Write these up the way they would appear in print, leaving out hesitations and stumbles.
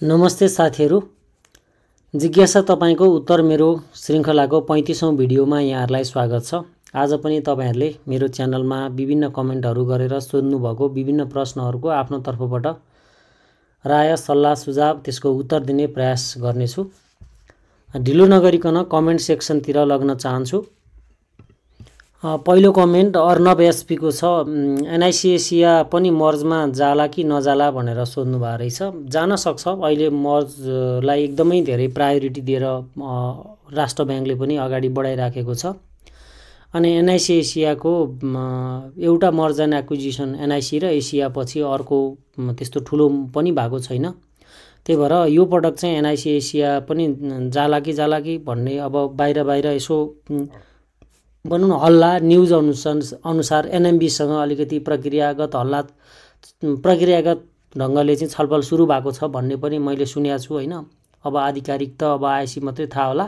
नमस्ते साथीहरू। जिज्ञासा तपाईको उत्तर मेरो श्रृङ्खलाको 35औं भिडियोमा यहाँहरूलाई स्वागत छ। आज पनि तपाईहरुले मेरो च्यानलमा विभिन्न कमेन्टहरू गरेर सोध्नु भएको विभिन्न प्रश्नहरूको आफ्नो तर्फबाट राय सल्लाह सुझाव त्यसको उत्तर दिने प्रयास गर्नेछु। ढिलो नगरिकन कमेन्ट सेक्सनतिर लग्न चाहन्छु। पहिलो कमेन्ट अर्नब एसपी को छ। एनआईसी एसिया पनि मर्जमा जाला कि नजाला भनेर सोध्नु भएको रहेछ। जान सक्छ। अहिले मर्जलाई एकदमै धेरै प्रायोरिटी दिएर राष्ट्र ब्याङ्कले पनि अगाडि बढाइराखेको छ। अनि एनआईसी एसियाको एउटा मर्ज एन्ड एक्विजिसन एनआईसी र एसिया पछि अर्को त्यस्तो ठुलो पनि भएको छैन। त्यही भएर यो पटक चाहिँ एनआईसी एसिया पनि जाला कि भन्ने अब बाहिर यसो भनौँ न हल्ला न्युज अनुसार एनएमबीसँग अलिकति प्रक्रियागत ढङ्गले चाहिँ छलफल सुरु भएको छ भन्ने पनि मैले सुनेको छु हैन। अब आधिकारिक त अब आएपछि मात्रै थाहा होला।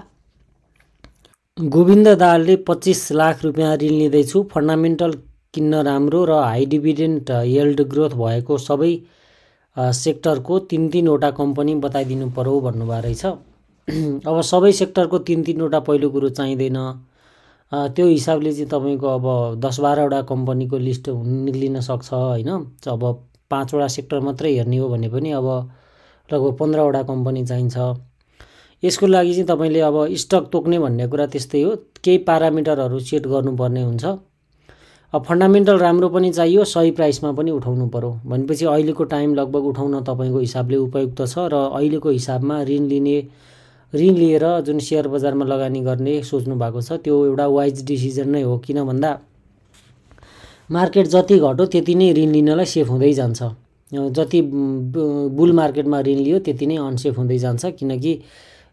गोविन्द दाहालले 25 लाख रुपैयाँ ऋण लिँदैछु, फन्डामेन्टल किन्न राम्रो र हाई डिभिडेन्ड यिल्ड ग्रोथ भएको सबै सेक्टरको 3-3 वटा कम्पनी बताइदिनु पर्यो भन्नुभएको रहेछ। अब सबै सेक्टरको 3-3 वटा पहिलो कुरो चाहिँदैन। त्यो हिसाबले चाहिँ तपाईको अब 10-12 वटा कम्पनीको लिस्ट निक्लिन सक्छ हैन। अब 5 वटा सेक्टर मात्रै हेर्ने हो भने पनि अब लगभग 15 वटा कम्पनी चाहिन्छ। यसको लागि चाहिँ तपाईले अब स्टक तोक्ने भन्ने कुरा त्यस्तै हो। केही प्यारामिटरहरू सेट गर्नुपर्ने हुन्छ। अब फन्डामेन्टल राम्रो पनि चाहियो, सही प्राइसमा पनि उठाउनु पर्यो भनेपछि अहिलेको टाइम लगभग उठाउन तपाईको हिसाबले उपयुक्त छ र अहिलेको हिसाबमा ऋण लिएर जुन शेयर बजारमा लगानी गर्ने सोच्नु भएको छ त्यो एउटा वाइज डिसिजन नै हो। किन भन्दा मार्केट जति घट्यो त्यति नै ऋण लिनलाई सेफ हुँदै जान्छ। जति बुल मार्केटमा ऋण लियो त्यति नै अनसेफ हुँदै जान्छ। किनकि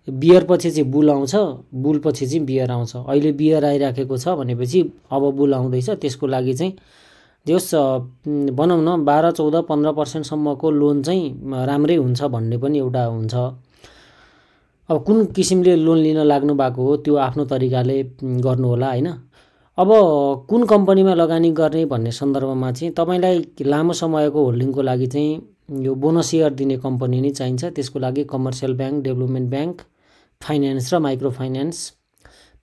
बियर पछि चाहिँ बुल आउँछ, बुल पछि चाहिँ बियर आउँछ। अहिले बियर आइराखेको छ भनेपछि अब बुल आउँदैछ। त्यसको लागि चाहिँ जस भनौँ न 12, 14, 15% सम्मको लोन चाहिँ राम्रै हुन्छ भन्ने पनि एउटा हुन्छ। अब कुन किसिमले लोन लिन लाग्नु भएको हो त्यो आफ्नो तरिकाले गर्नु होला हैन। अब कुन कम्पनीमा लगानी गर्ने भन्ने सन्दर्भमा चाहिँ तपाईलाई लामो समयको होल्डिङको लागि चाहिँ यो बोनस शेयर दिने कम्पनी नै चाहिन्छ। त्यसको लागि commercial bank, development bank, finance र माइक्रो फाइनान्स।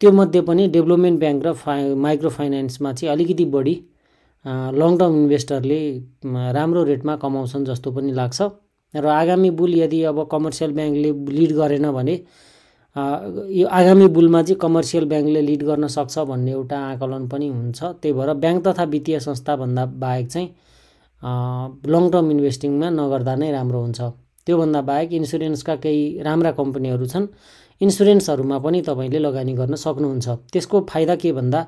त्यो मध्ये पनि डेभलपमेन्ट ब्याङ्क र माइक्रो फाइनान्समा चाहिँ अलिकति बढी लङ टर्म इन्भेस्टरले राम्रो रेटमा कमाउँछन् जस्तो पनि लाग्छ। र आगामी बुल यदि अब कमर्सियल ब्याङ्कले लिड गरेन भने यो आगामी बुलमा चाहिँ कमर्सियल ब्याङ्कले लिड गर्न सक्छ भन्ने एउटा आकलन पनि हुन्छ। त्यही भएर ब्याङ्क तथा वित्तीय संस्था भन्दा बाहेक चाहिँ लङ टर्म इन्भेस्टिङमा नगर्दा नै राम्रो हुन्छ। त्योभन्दा बाहेक इन्सुरेन्सका केही राम्रा कम्पनीहरू छन्। इन्सुरेन्सहरूमा पनि तपाईले लगानी गर्न सक्नुहुन्छ। त्यसको फाइदा के भन्दा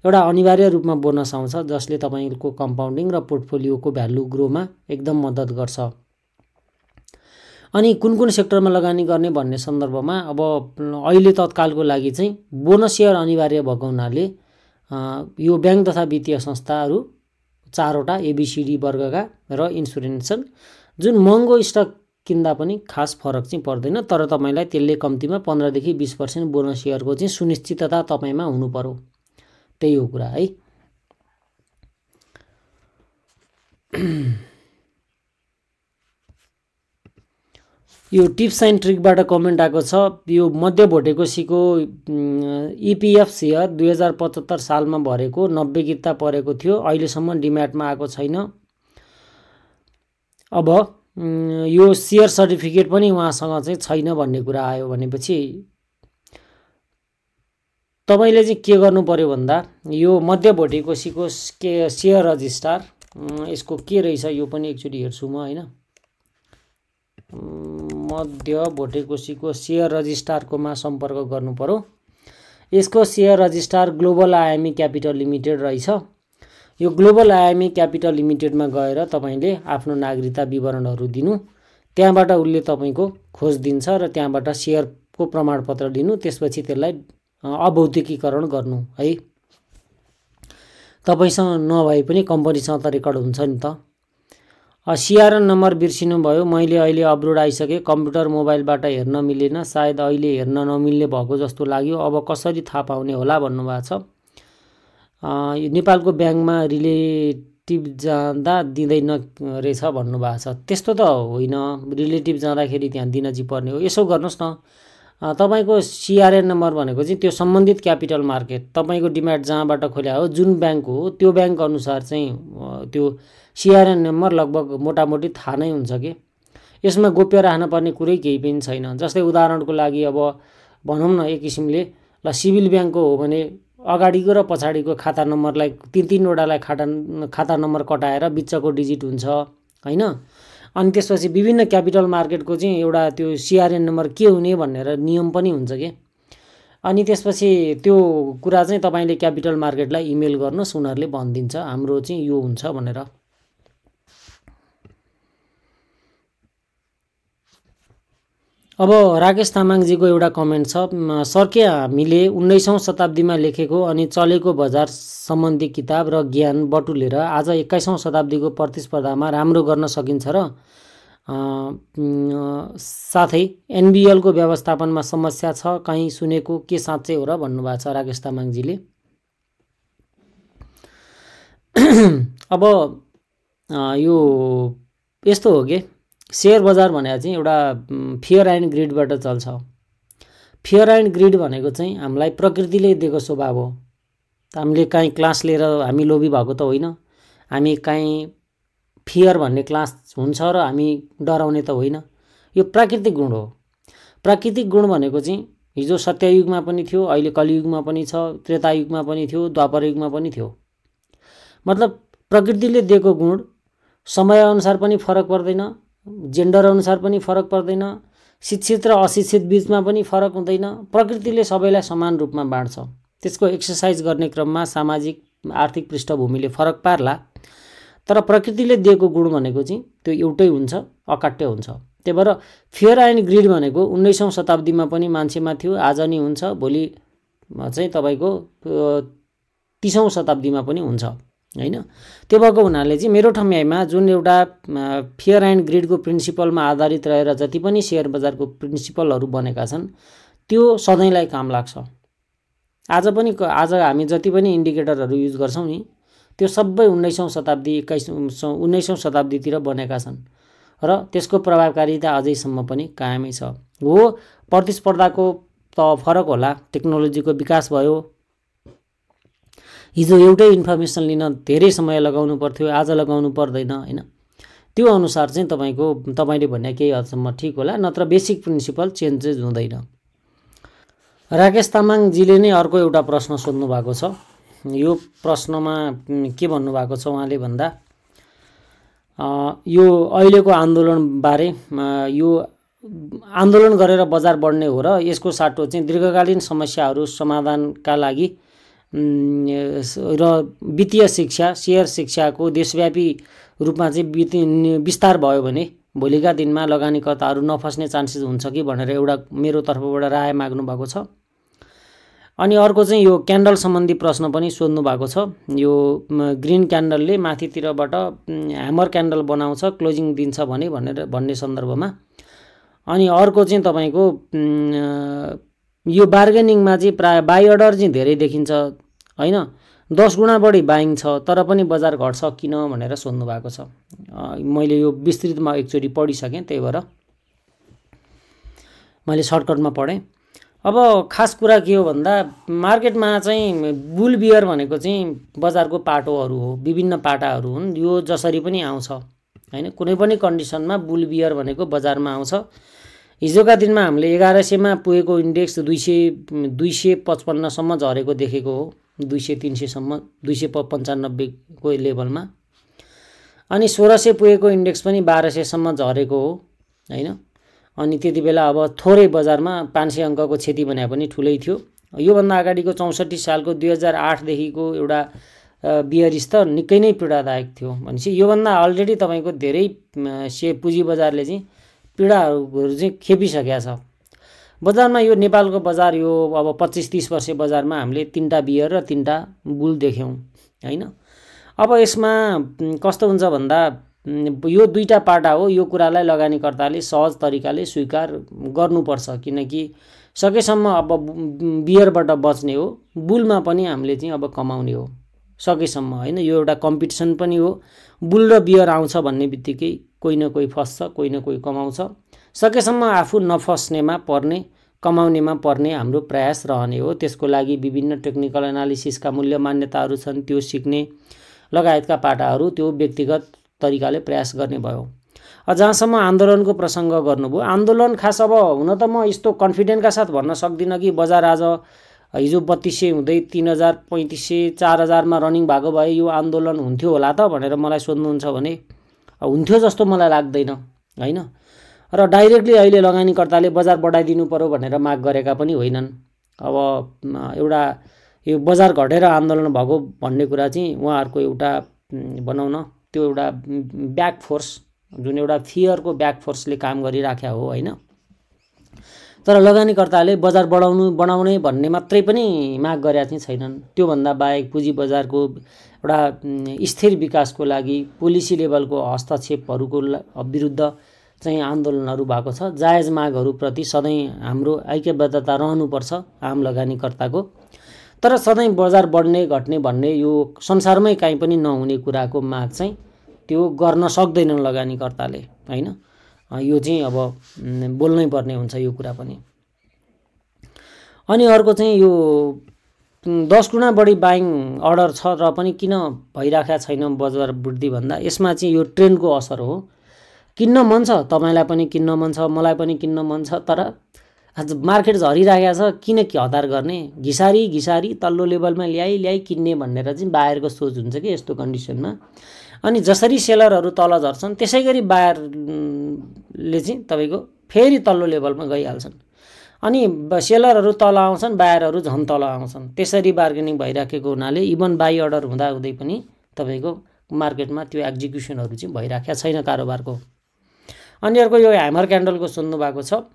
एउटा अनिवार्य रूपमा बोनस आउँछ जसले तपाईको कम्पाउन्डिङ र पोर्टफोलियोको भ्यालु ग्रोमा एकदम मद्दत गर्छ। अनि कुन सेक्टरमा लगानी गर्ने भन्ने सन्दर्भमा अब अहिले तत्कालको लागि चाहिँ बोनस शेयर अनिवार्य भएको हुनाले यो ब्याङ्क तथा वित्तीय संस्थाहरू 4 वटा एबीसीडी वर्गका र इन्सुरेन्स छन्। जुन महँगो स्टक किन्दा पनि खास फरक चाहिँ पर्दैन। तर तपाईलाई त्यसले कम्तीमा 15 देखि 20% बोनस शेयरको चाहिँ सुनिश्चितता तपाईमा हुनु पर्यो। त्यही हो कुरा है। यो टिप्स एन्ड ट्रिकबाट कमेन्ट आएको छ। यो मध्य भोटेकोसीको इपीएफ शेयर 2075 सालमा भरेको 90 किता परेको थियो। अहिलेसम्म डिम्याटमा आएको छैन। अब यो शेयर सर्टिफिकेट पनि उहाँसँग चाहिँ छैन भन्ने कुरा आयो भनेपछि तपाईले चाहिँ के गर्नु पर्यो भन्दा यो मध्य भोटेकोसीको शेयर रजिस्ट्रार यसको के रहेछ यो पनि एकचोटि हेर्छु म हैन। मध्य भोटेकोसीको शेयर रजिस्ट्रारकोमा सम्पर्क गर्नु पर्यो। यसको share registrar global IME capital limited रहेछ। यो ग्लोबल आईएमई क्यापिटल लिमिटेडमा गएर तपाईले आफ्नो नागरिकता विवरणहरू दिनु। त्यहाँबाट उले तपाईको खोज दिन्छ र त्यहाँबाट शेयरको प्रमाणपत्र लिनु। त्यसपछि त्यसलाई अभौतिकीकरण गर्नु है। तपाईसँग नभए पनि कम्पनीसँग त रेकर्ड हुन्छ नि त। सीआरएन नम्बर बिर्सिनु भयो। मैले अहिले अब्रोड आइसके, कम्प्युटर मोबाइलबाट हेर्न मिलेन। सायद अहिले हेर्न नमिल्ने भएको जस्तो लाग्यो। अब कसरी थाहा पाउने होला भन्नुभएको छ। नेपालको ब्याङ्कमा रिलेटिभ जाँदा दिँदैन रहेछ भन्नुभएको छ। त्यस्तो त होइन, रिलेटिभ जाँदाखेरि त्यहाँ दिन चाहिँ पर्ने हो। यसो गर्नुहोस् न, तपाईँको सिआरएन नम्बर भनेको चाहिँ त्यो सम्बन्धित क्यापिटल मार्केट, तपाईँको डिम्याट जहाँबाट खोल्या हो, जुन ब्याङ्क हो त्यो ब्याङ्क अनुसार चाहिँ त्यो सिआरएन नम्बर लगभग मोटामोटी थाहा नै हुन्छ कि। यसमा गोप्य राख्नुपर्ने कुरै केही पनि छैन। जस्तै उदाहरणको लागि अब भनौँ न, एक किसिमले ल सिभिल ब्याङ्कको हो भने अगाडिको र पछाडिको खाता नम्बरलाई तीनवटालाई खाता नम्बर कटाएर बिचको डिजिट हुन्छ होइन। अनि त्यसपछि विभिन्न क्यापिटल मार्केटको चाहिँ एउटा त्यो सिआरएन नम्बर के हुने भनेर नियम पनि हुन्छ कि। अनि त्यसपछि त्यो कुरा चाहिँ तपाईँले क्यापिटल मार्केटलाई इमेल गर्नुहोस्, उनीहरूले भनिदिन्छ हाम्रो चाहिँ यो हुन्छ भनेर। अब राकेश तामाङजीको एउटा कमेन्ट छ, सर के हामीले 19औं शताब्दीमा लेखेको अनि चलेको बजार सम्बन्धी किताब र ज्ञान बटुलेर आज 21औं शताब्दीको प्रतिस्पर्धामा राम्रो गर्न सकिन्छ र साथै एनबिएलको व्यवस्थापनमा समस्या छ कहीँ सुनेको, के साँच्चै हो र भन्नुभएको छ राकेश तामाङजीले। अब यो यस्तो हो कि सेयर बजार भनेको चाहिँ एउटा फियर एन्ड ग्रिडबाट चल्छ। फियर एन्ड ग्रिड भनेको चाहिँ हामीलाई प्रकृतिले दिएको स्वभाव हो। हामीले काहीँ क्लास लिएर हामी लोभी भएको त होइन, हामी काहीँ फियर भन्ने क्लास हुन्छ र हामी डराउने त होइन। यो प्राकृतिक गुण हो। प्राकृतिक गुण भनेको चाहिँ हिजो सत्ययुगमा पनि थियो, अहिले कलियुगमा पनि छ, त्रेतायुगमा पनि थियो, द्वापर युगमा पनि थियो। मतलब प्रकृतिले दिएको गुण समयअनुसार पनि फरक पर्दैन, जेन्डर अनुसार पनि फरक पर्दैन, शिक्षित र अशिक्षित बीचमा पनि फरक हुँदैन। प्रकृतिले सबैलाई समान रूपमा बाँड्छ। त्यसको एक्सर्साइज गर्ने क्रममा सामाजिक आर्थिक पृष्ठभूमिले फरक पार्ला, तर प्रकृतिले दिएको गुण भनेको चाहिँ त्यो एउटै हुन्छ, अकाट्य हुन्छ। त्यही भएर फियर एन्ड ग्रिड भनेको 19औं शताब्दीमा पनि मान्छेमा थियो, आज नि हुन्छ, भोलि चाहिँ तपाईँको 30औं शताब्दीमा पनि हुन्छ होइन। त्यो भएको हुनाले चाहिँ मेरो ठम्याइमा जुन एउटा फियर एन्ड ग्रिडको प्रिन्सिपलमा आधारित रहेर जति पनि सेयर बजारको प्रिन्सिपलहरू बनेका छन् त्यो सधैँलाई काम लाग्छ। आज हामी जति पनि इन्डिकेटरहरू युज गर्छौँ नि, त्यो सबै 19औं शताब्दी 19औं शताब्दीतिर बनेका छन् र त्यसको प्रभावकारिता अझैसम्म पनि कायमै छ। हो, प्रतिस्पर्धाको त फरक होला, टेक्नोलोजीको विकास भयो। हिजो एउटै इन्फर्मेसन लिन धेरै समय लगाउनु पर्थ्यो, आज लगाउनु पर्दैन होइन। त्यो अनुसार चाहिँ तपाईँले भने केही हदसम्म ठिक होला, नत्र बेसिक प्रिन्सिपल चेन्जेस हुँदैन। राकेश तामाङजीले नै अर्को एउटा प्रश्न सोध्नु भएको छ। यो प्रश्नमा के भन्नुभएको छ उहाँले भन्दा, यो अहिलेको आन्दोलनबारे, यो आन्दोलन गरेर बजार बढ्ने हो र यसको साटो चाहिँ दीर्घकालीन समस्याहरू समाधानका लागि र वित्तीय शिक्षा, सेयर शिक्षाको देशव्यापी रूपमा चाहिँ विस्तार भयो भने भोलिका दिनमा लगानीकर्ताहरू नफस्ने चान्सेस हुन्छ कि भनेर एउटा मेरो तर्फबाट राय माग्नु भएको छ। अनि अर्को चाहिँ यो क्यान्डल सम्बन्धी प्रश्न पनि सोध्नु भएको छ। यो ग्रिन क्यान्डलले माथितिरबाट ह्यामर क्यान्डल बनाउँछ, क्लोजिङ दिन्छ भन्ने सन्दर्भमा। अनि अर्को चाहिँ तपाईँको यो बार्गेनिङमा चाहिँ प्राय बाई अर्डर चाहिँ धेरै देखिन्छ होइन, 10 गुणा बढी बाइङ छ तर पनि बजार घट्छ किन भनेर सोध्नु भएको छ। मैले यो विस्तृतमा एकचोटि पढिसकेँ, त्यही भएर मैले सर्टकटमा पढेँ। अब खास कुरा के हो भन्दा मार्केटमा चाहिँ बुल बियर भनेको चाहिँ बजारको पाटोहरू हो, विभिन्न पाटाहरू हुन्। यो जसरी पनि आउँछ होइन, कुनै पनि कन्डिसनमा बुल बियर भनेको बजारमा आउँछ। हिजोका दिनमा हामीले 1100मा पुगेको इन्डेक्स 255 सम्म झरेको देखेको हो, 200-300 सम्म, 295 को लेभलमा। अनि 1600 पुगेको इन्डेक्स पनि 1200 सम्म झरेको हो होइन। अनि त्यति बेला अब थोरै बजारमा 500 अङ्कको क्षति भने पनि ठुलै थियो। योभन्दा अगाडिको 64 सालको 2008 देखिको एउटा बियर स्तर निकै नै पीडादायक थियो। भनेपछि योभन्दा अलरेडी तपाईँको धेरै पुँजी बजारले चाहिँ पीडाहरू चाहिँ खेपिसकेका छ। बजारमा यो नेपालको बजार यो अब 25-30 वर्ष बजारमा हामीले 3टा बियर र 3टा बुल देख्यौँ होइन। अब यसमा कस्तो हुन्छ भन्दा यो 2टा पाटा हो, यो कुरालाई लगानीकर्ताले सहज तरिकाले स्वीकार गर्नुपर्छ, किनकि सकेसम्म अब बियरबाट बच्ने हो, बुलमा पनि हामीले चाहिँ अब कमाउने हो। सकेसम्म हैन। यो एउटा कम्पिटिसन पनि हो। बुल र बियर आउँछ भन्ने बित्तिकै कोही न कोही फस्छ, कोही न कोही कमाउँछ। सकेसम्म आफू नफस्नेमा पर्ने, कमाउनेमा पर्ने हाम्रो प्रयास रहने हो। त्यसको लागि विभिन्न टेक्निकल एनालिसिसका मूल्य मान्यताहरू छन्, त्यो सिक्ने लगायतका पाटाहरू त्यो व्यक्तिगत तरिकाले प्रयास गर्ने भयो। जहाँसम्म आन्दोलनको प्रसङ्ग गर्नुभयो, आन्दोलन खास अब हुन त म यस्तो कन्फिडेन्टका साथ भन्न सक्दिनँ कि बजार आज हिजो 3200 हुँदै 3000, 3500, 4000मा रनिङ भएको भए यो आन्दोलन हुन्थ्यो होला त भनेर मलाई सोध्नुहुन्छ भने हुन्थ्यो जस्तो मलाई लाग्दैन हैन। र डाइरेक्टली अहिले लगानीकर्ताले बजार बढाइदिनु पर्यो भनेर माग गरेका पनि होइनन्। अब एउटा यो बजार घटेर आन्दोलन भएको भन्ने कुरा चाहिँ उहाँहरूको एउटा भनौँ न त्यो एउटा ब्याक फोर्स, जुन एउटा फियरको ब्याक फोर्सले काम गरिराख्या हो हैन। तर लगानीकर्ताले बजार बनाउने भन्ने मात्रै पनि माग गरेका चाहिँ छैनन्। त्योभन्दा बाहेक पुँजी बजारको एउटा स्थिर विकासको लागि पोलिसी लेभलको हस्तक्षेपहरूको विरुद्ध चाहिँ आन्दोलनहरू भएको छ। जायज मागहरूप्रति सधैँ हाम्रो ऐक्यबद्धता रहनुपर्छ आम लगानीकर्ताको। तर सधैँ बजार बढ्ने घट्ने भन्ने यो संसारमै काहीँ पनि नहुने कुराको माग चाहिँ त्यो गर्न सक्दैनन् लगानीकर्ताले हैन। यो चाहिँ अब बोल्नै पर्ने हुन्छ यो कुरा पनि। अनि अर्को चाहिँ यो 10 गुणा बढी बाइङ अर्डर छ र पनि किन भइराखेको छैन बजार वृद्धि भन्दा यसमा चाहिँ यो ट्रेन्डको असर हो। किन्न मन छ, तपाईलाई पनि किन्न मन छ, मलाई पनि किन्न मन छ, तर आज मार्केट झरिरहेको छ, किन के हतार गर्ने, घिसारी तल्लो लेभलमा ल्याइ किन्ने भनेर चाहिँ बायरको सोच हुन्छ कि यस्तो कन्डिसनमा। अनि जसरी सेलरहरू तल झर्छन् त्यसै गरी बायरले चाहिँ तपाईको फेरि तल्लो लेभलमा गइहाल्छन्। अनि सेलरहरू तल आउँछन्, बायरहरू झन् तल आउँछन्। त्यसरी बार्गेनिङ भइराखेको हुनाले इभन बाई अर्डर हुँदै पनि तपाईको मार्केटमा त्यो एक्जिक्युसनहरू चाहिँ भइराखेको छैन कारोबारको। अनि अर्को यो ह्यामर क्यान्डलको सोध्नु भएको छ।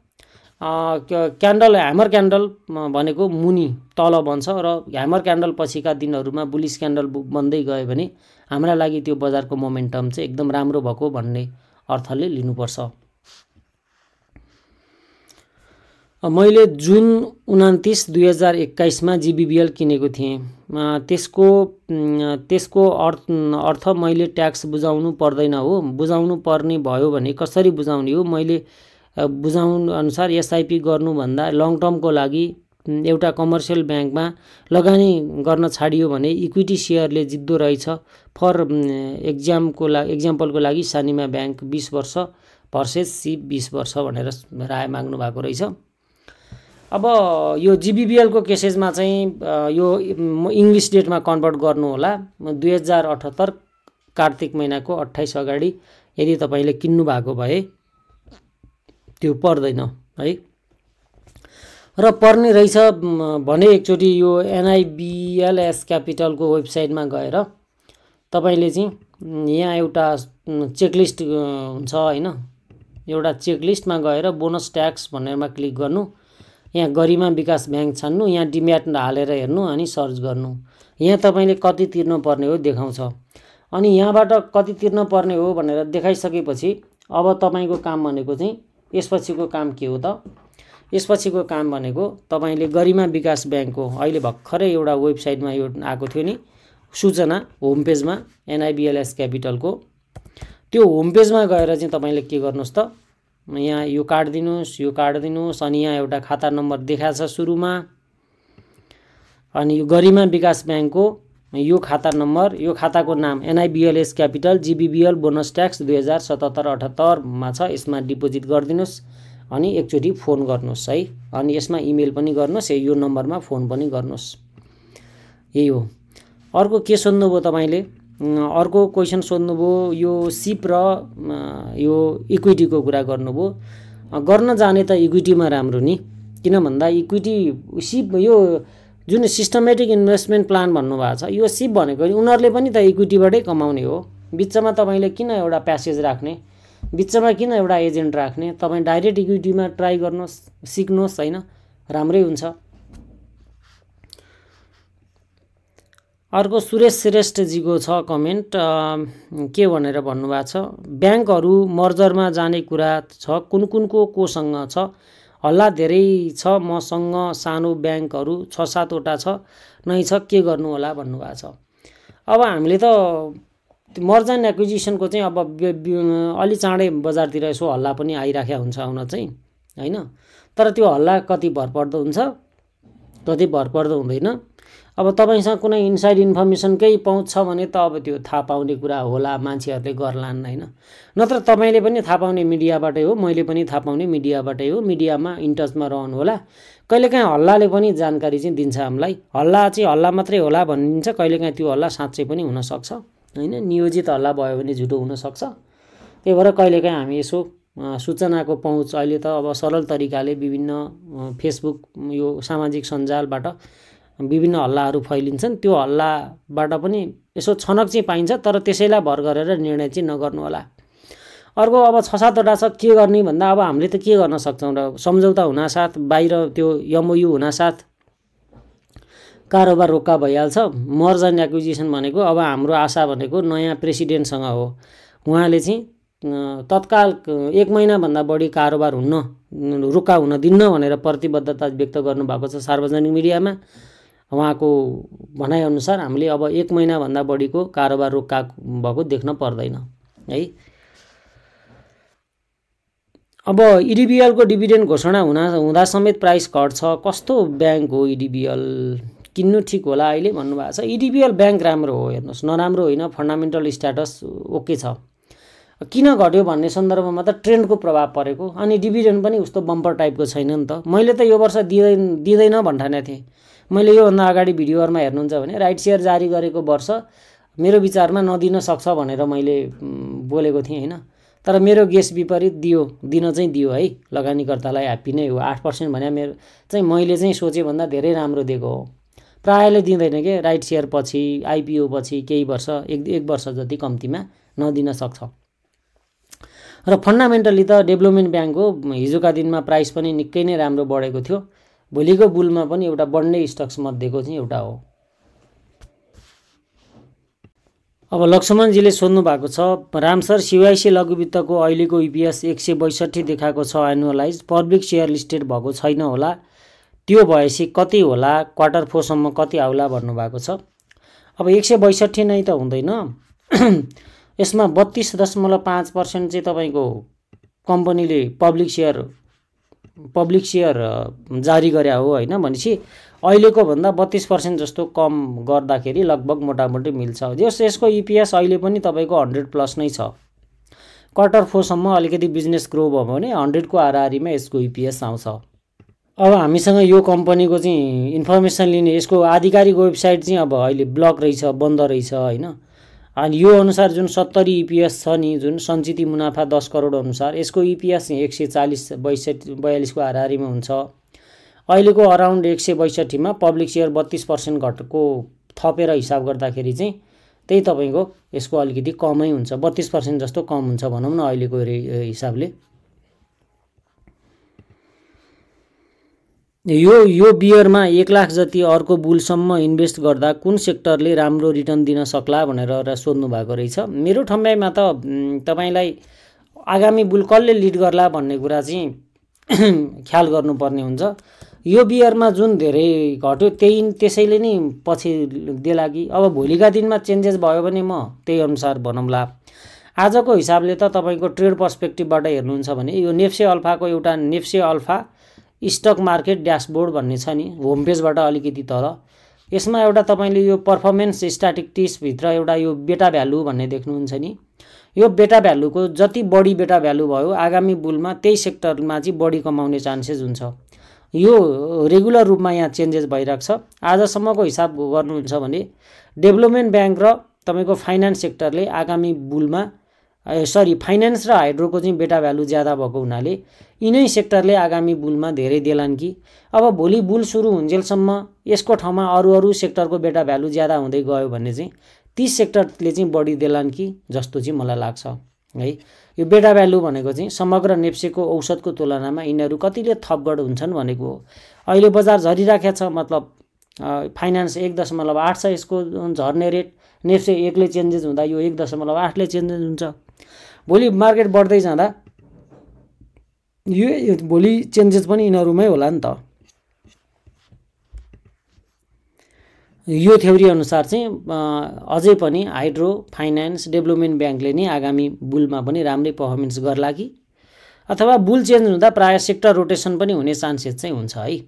क्यान्डल ह्यामर क्यान्डल भनेको मुनि तल बन्छ र ह्यामर क्यान्डल पछिका दिनहरूमा बुलिस क्यान्डल बन्दै गयो भने हाम्रा लागि त्यो बजारको मोमेन्टम चाहिँ एकदम राम्रो भएको भन्ने अर्थले लिनुपर्छ। मैले जुन 29, 2021 मा जीबीबीएल किनेको थिएँ। त्यसको अर्थ मैले ट्याक्स बुझाउनु पर्दैन हो। बुझाउनु पर्ने भयो भने कसरी बुझाउने हो? मैले बुझाउनु अनुसार एसआईपी गर्नुभन्दा लङ टर्मको लागि एउटा कमर्सियल ब्याङ्कमा लगानी गर्न छाडियो भने इक्विटी सेयरले जित्दो रहेछ। फर एक्जाम्पलको लागि सानिमा ब्याङ्क 20 वर्ष भर्सेस सिप 20 वर्ष भनेर राय माग्नु भएको रहेछ। अब यो जीबीबीएलको केसेसमा चाहिँ यो इङ्ग्लिस डेटमा कन्भर्ट गर्नु होला। 2078 कार्तिक महिनाको 28 अगाडि यदि तपाईले किन्नु भएको भए त्यो पर्दैन है। र पर्ने रहेछ भने एकचोटि यो एनआईबीएलएस क्यापिटलको वेबसाइटमा गएर तपाईले चाहिँ यहाँ एउटा चेकलिस्ट हुन्छ हैन। एउटा चेकलिस्टमा गएर बोनस ट्याक्स भनेरमा क्लिक गर्नु। यहाँ गरिमा विकास ब्याङ्क छान्नु, यहाँ डिम्याट हालेर हेर्नु अनि सर्च गर्नु। यहाँ तपाईले कति तिर्नु पर्ने हो देखाउँछ। अनि यहाँबाट कति तिर्नु पर्ने हो भनेर देखाइसकेपछि अब तपाईको काम भनेको चाहिँ यसपछिको काम के हो त? यसपछिको काम भनेको तपाईले गरिमा विकास ब्याङ्कको अहिले भर्खरै एउटा वेबसाइटमा यो आएको थियो नि सूचना होम पेजमा एनआईबीएलएस क्यापिटलको, त्यो होम पेजमा गएर चाहिँ तपाईले के गर्नुस् त यहाँ यो काट्दिनुस् अनि यहाँ एउटा खाता नम्बर देखाछ सुरुमा। अनि यो गरिमा विकास ब्याङ्कको यो खाता नम्बर, यो खाताको नाम एनआईबीएलएस क्यापिटल जीबीबीएल बोनस ट्याक्स 2077-78 मा छ। यसमा डिपोजिट गरिदिनुस् अनि एकचोटि फोन गर्नुस् है। अनि यसमा इमेल पनि गर्नुस्, यो नम्बरमा फोन पनि गर्नुस्। यही हो। अर्को के सोध्नुभयो तपाईले? अर्को क्वेसन सोध्नुभयो यो सिप र यो इक्विटीको कुरा गर्नुभयो। गर्न जाने त इक्विटीमा राम्रो नि, किन भन्दा इक्विटी सिप यो जुन सिस्टमेटिक इन्भेस्टमेन्ट प्लान भन्नुभएको छ यो सिप भनेको उनीहरूले पनि त इक्विटीबाटै कमाउने हो। बिचमा तपाईले किन एउटा प्यासेज राख्ने, बिचमा किन एउटा एजेन्ट राख्ने? तपाईँ डाइरेक्ट इक्विटीमा ट्राई गर्नुहोस्, सिक्नुहोस् हैन, राम्रै हुन्छ। अर्को सुरेश श्रेष्ठजीको छ कमेन्ट, के भनेर भन्नुभएको छ? ब्याङ्कहरू मर्जरमा जाने कुरा छ, कुनको कोसँग छ? हल्ला धेरै छ, मसँग सानो ब्याङ्कहरू 6-7 वटा छ नै छ, के गर्नु होला भन्नुभएको छ। अब हामीले त मर्जर एन्ड एक्विजिसनको चाहिँ अब अलि चाँडै बजारतिर यसो हल्ला पनि आइराखेको हुन्छ आउन चाहिँ हैन। तर त्यो हल्ला कति भरपर्दो हुन्छ, कति भरपर्दो हुँदैन। अब तपाईसँग कुनै इनसाइड इन्फर्मेसनकै पहुँच छ भने त अब त्यो थाहा पाउने कुरा होला, मान्छेहरूले गर्लान् हैन। नत्र तपाईँले पनि थाहा पाउने मिडियाबाटै हो, मैले पनि थाहा पाउने मिडियाबाटै हो। मिडियामा इन्टचमा रहनु होला। कहिलेकाहीँ हल्लाले पनि जानकारी चाहिँ दिन्छ हामीलाई। हल्ला चाहिँ हल्ला मात्रै होला भनिन्छ, कहिलेकाहीँ त्यो हल्ला साँच्चै पनि हुनसक्छ हैन। नियोजित हल्ला भयो भने झुटो हुनसक्छ। त्यही भएर कहिलेकाहीँ हामी यसो सूचनाको पहुँच अहिले त अब सरल तरिकाले विभिन्न फेसबुक यो सामाजिक सञ्जालबाट विभिन्न हल्लाहरू फैलिन्छन्। त्यो हल्लाबाट पनि यसो छनक चाहिँ पाइन्छ, तर त्यसैलाई भर गरेर निर्णय चाहिँ नगर्नु होला। अर्को अब 6-7वटा छ के गर्ने भन्दा अब हामीले त के गर्न सक्छौँ र, सम्झौता हुनासाथ बाहिर त्यो एमओयू हुनासाथ कारोबार रोक्का भइहाल्छ। मर्जर एन्ड एक्विजिसन भनेको अब हाम्रो आशा भनेको नयाँ प्रेसिडेन्टसँग हो। उहाँले चाहिँ तत्काल 1 महिनाभन्दा बढी कारोबार रोक्का हुन दिन्न भनेर प्रतिबद्धता व्यक्त गर्नुभएको छ सार्वजनिक मिडियामा। उहाँको भनाइअनुसार हामीले अब 1 महिनाभन्दा बढीको कारोबार रोक्का भएको देख्न पर्दैन है। अब इडिबिएलको डिभिडेन्ड घोषणा हुँदा समेत प्राइस घट्छ। कस्तो ब्याङ्क हो इडिबिएल, किन्नु ठिक होला अहिले भन्नुभएको छ। इडिबिएल ब्याङ्क राम्रो हो, हेर्नुहोस्, नराम्रो होइन, फन्डामेन्टल स्ट्याटस ओके छ। किन घट्यो भन्ने सन्दर्भमा त ट्रेन्डको प्रभाव परेको, अनि डिभिडेन्ड पनि उस्तो बम्पर टाइपको छैन नि त। मैले त यो वर्ष दिँदैन भन्ठानेको थिएँ। मैले योभन्दा अगाडि भिडियोहरूमा हेर्नुहुन्छ भने राइट सेयर जारी गरेको वर्ष मेरो विचारमा नदिन सक्छ भनेर मैले बोलेको थिएँ हैन। तर मेरो गेस विपरीत दिन चाहिँ दियो है। लगानीकर्तालाई ह्याप्पी नै हो। 8% भने मेरो चाहिँ मैले चाहिँ सोचे भन्दा धेरै राम्रो दिएको हो। प्रायले दिँदैन के, राइट सेयर पछि आइपिओ पछि केही वर्ष एक वर्ष जति कम्तीमा नदिन सक्छ। र फन्डामेन्टली त डेभलपमेन्ट ब्याङ्क हो। हिजोका दिनमा प्राइस पनि निकै नै राम्रो बढेको थियो। भोलिको बुलमा पनि एउटा बढ्ने स्टक्स मध्येको चाहिँ एउटा हो। अब लक्ष्मणजीले सोध्नु भएको छ, रामसर सिवाइसी लघुवित्तको अहिलेको इपिएस 162 देखाएको छ एनुअलाइज, पब्लिक सेयर लिस्टेड भएको छैन होला, त्यो भएपछि कति होला, क्वार्टर 4 सम्म कति आउला भन्नुभएको छ। अब 162 नै त हुँदैन, यसमा 32.5% चाहिँ तपाईको कम्पनीले पब्लिक सेयर जारी गरे हो हैन। भनेपछि अहिलेको भन्दा 32% जस्तो कम गर्दाखेरि लगभग मोटामोटी मिल्छ। यसको इपिएस अहिले पनि तपाईको 100+ नै छ। क्वार्टर 4 सम्म अलिकति बिजनेस ग्रो भयो भने 100 को हाराहारीमा यसको इपिएस आउँछ। अब हामीसँग यो कम्पनीको चाहिँ इन्फर्मेसन लिने, यसको आधिकारिक वेबसाइट चाहिँ अब अहिले ब्लक रहेछ, बन्द रहेछ हैन। अनि यो अनुसार जुन 70 इपिएस छ नि, जुन सञ्चित मुनाफा 10 करोड अनुसार यसको इपिएस चाहिँ 140-42 को हाराहारीमा हुन्छ। अहिलेको अराउन्ड 162 मा पब्लिक सेयर 32% घटेको थपेर हिसाब गर्दाखेरि चाहिँ त्यही तपाईको यसको अलिकति कमै हुन्छ, 32% जस्तो कम हुन्छ भनौं न अहिलेको हिसाबले। यो बियरमा 1 लाख जति अर्को बुलसम्म इन्भेस्ट गर्दा कुन सेक्टरले राम्रो रिटर्न दिन सक्ला भनेर सोध्नु भएको रहेछ। मेरो ठम्याइमा त तपाईलाई आगामी बुल कसले लिड गर्ला भन्ने कुरा चाहिँ ख्याल गर्नुपर्ने हुन्छ। यो बियरमा जुन धेरै घट्यो त्यसैले नै पछि देला कि अब भोलिका दिनमा चेन्जेस भयो भने म त्यही अनुसार भनौँला। आजको हिसाबले त तपाईको ट्रेड पर्सपेक्टिभबाट हेर्नुहुन्छ भने यो नेफ्से अल्फाको एउटा नेफ्से अल्फा स्टक मार्केट ड्याशबोर्ड भन्ने छ नि, होम पेजबाट अलिकति तल, यसमा एउटा तपाईले यो पर्फर्मेन्स स्ट्याटिस्टिक्स भित्र एउटा यो बेटा भ्यालु भन्ने देख्नुहुन्छ नि। यो बेटा भ्यालुको जति बढी बेटा भ्यालु भयो आगामी बुलमा त्यही सेक्टरमा चाहिँ बढी कमाउने चान्सेस हुन्छ। यो रेगुलर रूपमा यहाँ चेन्जेस भइरहेको छ। आजसम्मको हिसाब गर्नुहुन्छ भने डेभलपमेन्ट ब्याङ्क र तपाईको फाइनान्स सेक्टरले आगामी बुलमा फाइनान्स र हाइड्रोको चाहिँ बेटा भ्यालु ज्यादा भएको हुनाले यिनै सेक्टरले आगामी बुलमा धेरै देलान् कि। अब भोलि बुल सुरु हुन्जेलसम्म यसको ठाउँमा अरू सेक्टरको बेटा भ्यालु ज्यादा हुँदै गयो भने चाहिँ ती सेक्टरले चाहिँ बढी देलान् कि जस्तो चाहिँ मलाई लाग्छ है। यो बेटा भ्यालु भनेको चाहिँ समग्र नेप्सेको औसतको तुलनामा यिनीहरू कतिले थपगढ हुन्छन् भनेको हो। अहिले बजार झरिराखेको छ, मतलब फाइनान्स 1.8 छ यसको झर्ने रेट, नेप्से 1 ले चेन्जेस हुँदा यो 1.8 ले चेन्जेस हुन्छ। भोलि मार्केट बढ्दै जाँदा यो भोलि चेन्जेस पनि यिनीहरूमै होला नि त। यो थ्योरी अनुसार चाहिँ अझै पनि हाइड्रो फाइनान्स डेभलपमेन्ट ब्याङ्कले नै आगामी बुलमा पनि राम्रै पर्फर्मेन्स गर्ला कि अथवा बुल चेन्ज हुँदा प्रायः सेक्टर रोटेसन पनि हुने चान्सेस चाहिँ हुन्छ है।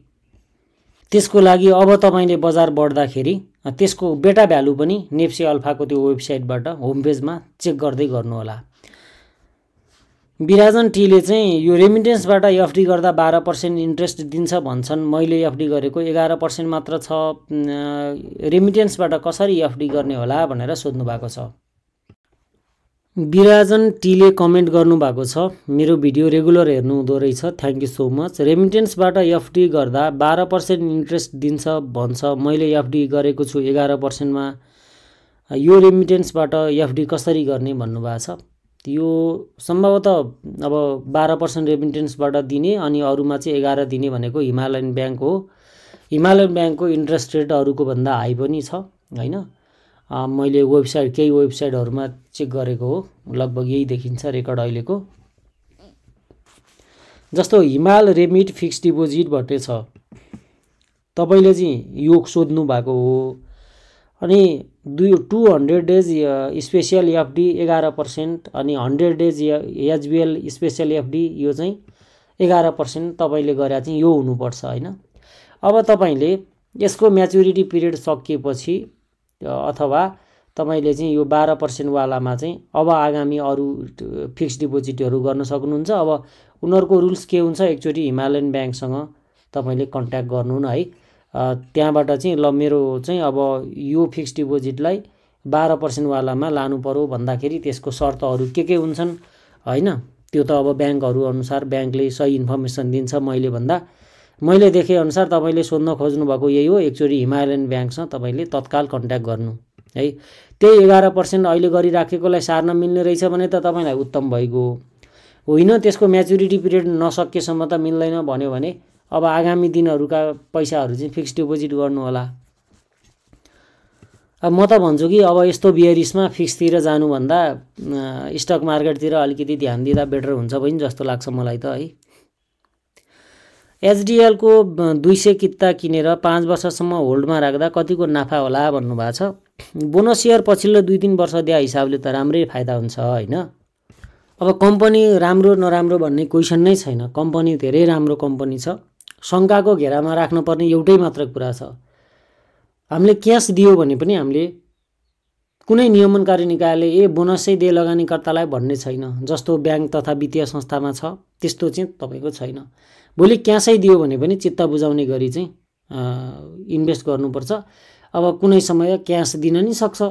त्यसको लागि अब तपाईँले बजार बढ्दाखेरि त्यसको बेटा भ्यालु पनि नेप्से अल्फाको त्यो वेबसाइटबाट होम पेजमा चेक गर्दै गर्नुहोला। विराजन टीले चाहिँ यो रेमिटेन्सबाट एफडी गर्दा 12% इन्ट्रेस्ट दिन्छ भन्छन्, मैले एफडी गरेको 11% मात्र छ, रेमिटेन्सबाट कसरी एफडी गर्ने होला भनेर सोध्नु भएको छ। विराजन टीले कमेन्ट गर्नुभएको छ, मेरो भिडियो रेगुलर हेर्नु हुँदो रहेछ, थ्याङ्क यू सो मच। रेमिटेन्सबाट एफडी गर्दा 12% इन्ट्रेस्ट दिन्छ भन्छ, मैले एफडी गरेको छु 11%मा, यो रेमिटेन्सबाट एफडी कसरी गर्ने भन्नुभएको छ। यो सम्भवतः अब 12% रेमिटेन्सबाट दिने अनि अरूमा चाहिँ 11 दिने भनेको हिमालयन ब्याङ्क हो। हिमालयन ब्याङ्कको इन्ट्रेस्ट रेट अरूको भन्दा हाई पनि छ हैन। मैले केही वेबसाइटहरूमा चेक गरेको हो, लगभग यही देखिन्छ रेकर्ड अहिलेको। जस्तो हिमाल रेमिट फिक्स डिपोजिट भन्ने छ, तपाईँले चाहिँ यो सोध्नु भएको हो। अनि 200 डेज स्पेसियल एफडी 11% अनि 100 डेज एचबिएल स्पेसियल एफडी यो चाहिँ 11% तपाईँले गरे चाहिँ यो हुनुपर्छ हैन। अब तपाईँले यसको म्याच्युरिटी पिरियड सकिएपछि अथवा तपाईँले चाहिँ यो 12% वालामा चाहिँ अब आगामी अरू फिक्स डिपोजिटहरू गर्न सक्नुहुन्छ। अब उनीहरूको रुल्स के हुन्छ एकचोटि हिमालयन ब्याङ्कसँग तपाईँले कन्ट्याक्ट गर्नु न है। त्यहाँबाट चाहिँ ल मेरो चाहिँ अब यो फिक्स डिपोजिटलाई 12% वालामा लानु पर्यो भन्दाखेरि त्यसको शर्तहरू के हुन्छन् हैन, त्यो त अब ब्याङ्कहरू अनुसार ब्याङ्कले सही इन्फर्मेसन दिन्छ। मैले देखे अनुसार तपाईँले सोध्न खोज्नु भएको यही हो, एकचोटि हिमालयन ब्याङ्कसँग तपाईँले तत्काल कन्ट्याक्ट गर्नु है। त्यही 11% अहिले गरिराखेकोलाई सार्न मिल्ने रहेछ भने त तपाईँलाई उत्तम भइगयो, होइन त्यसको म्याच्युरिटी पिरियड नसकेसम्म त मिल्दैन भन्यो भने अब आगामी दिनहरूका पैसाहरू चाहिँ फिक्स डिपोजिट गर्नु होला। अब म त भन्छु कि अब यस्तो बियरिसमा फिक्सतिर जानुभन्दा स्टक मार्केटतिर अलिकति ध्यान दिँदा बेटर हुन्छ पनि जस्तो लाग्छ मलाई त है। एचडिएलको 200 किता किनेर 5 वर्षसम्म होल्डमा राख्दा कतिको नाफा होला भन्नुभएको छ। बोनस सेयर पछिल्लो 2-3 वर्ष दिए हिसाबले त राम्रै फाइदा हुन्छ हैन। अब कम्पनी राम्रो नराम्रो भन्ने क्वेसन नै छैन, कम्पनी धेरै राम्रो कम्पनी छ। शङ्काको घेरामा राख्नुपर्ने एउटै मात्र कुरा छ, हामीले क्यास दियो भने पनि हामीले कुनै नियमनकारी निकायले बोनसै दे लगानीकर्तालाई भन्ने छैन। जस्तो ब्याङ्क तथा वित्तीय संस्थामा छ त्यस्तो चाहिँ तपाईँको छैन। भोलि क्यासै दियो भने पनि चित्त बुझाउने गरी चाहिँ इन्भेस्ट गर्नुपर्छ। अब कुनै समय क्यास दिन नि सक्छ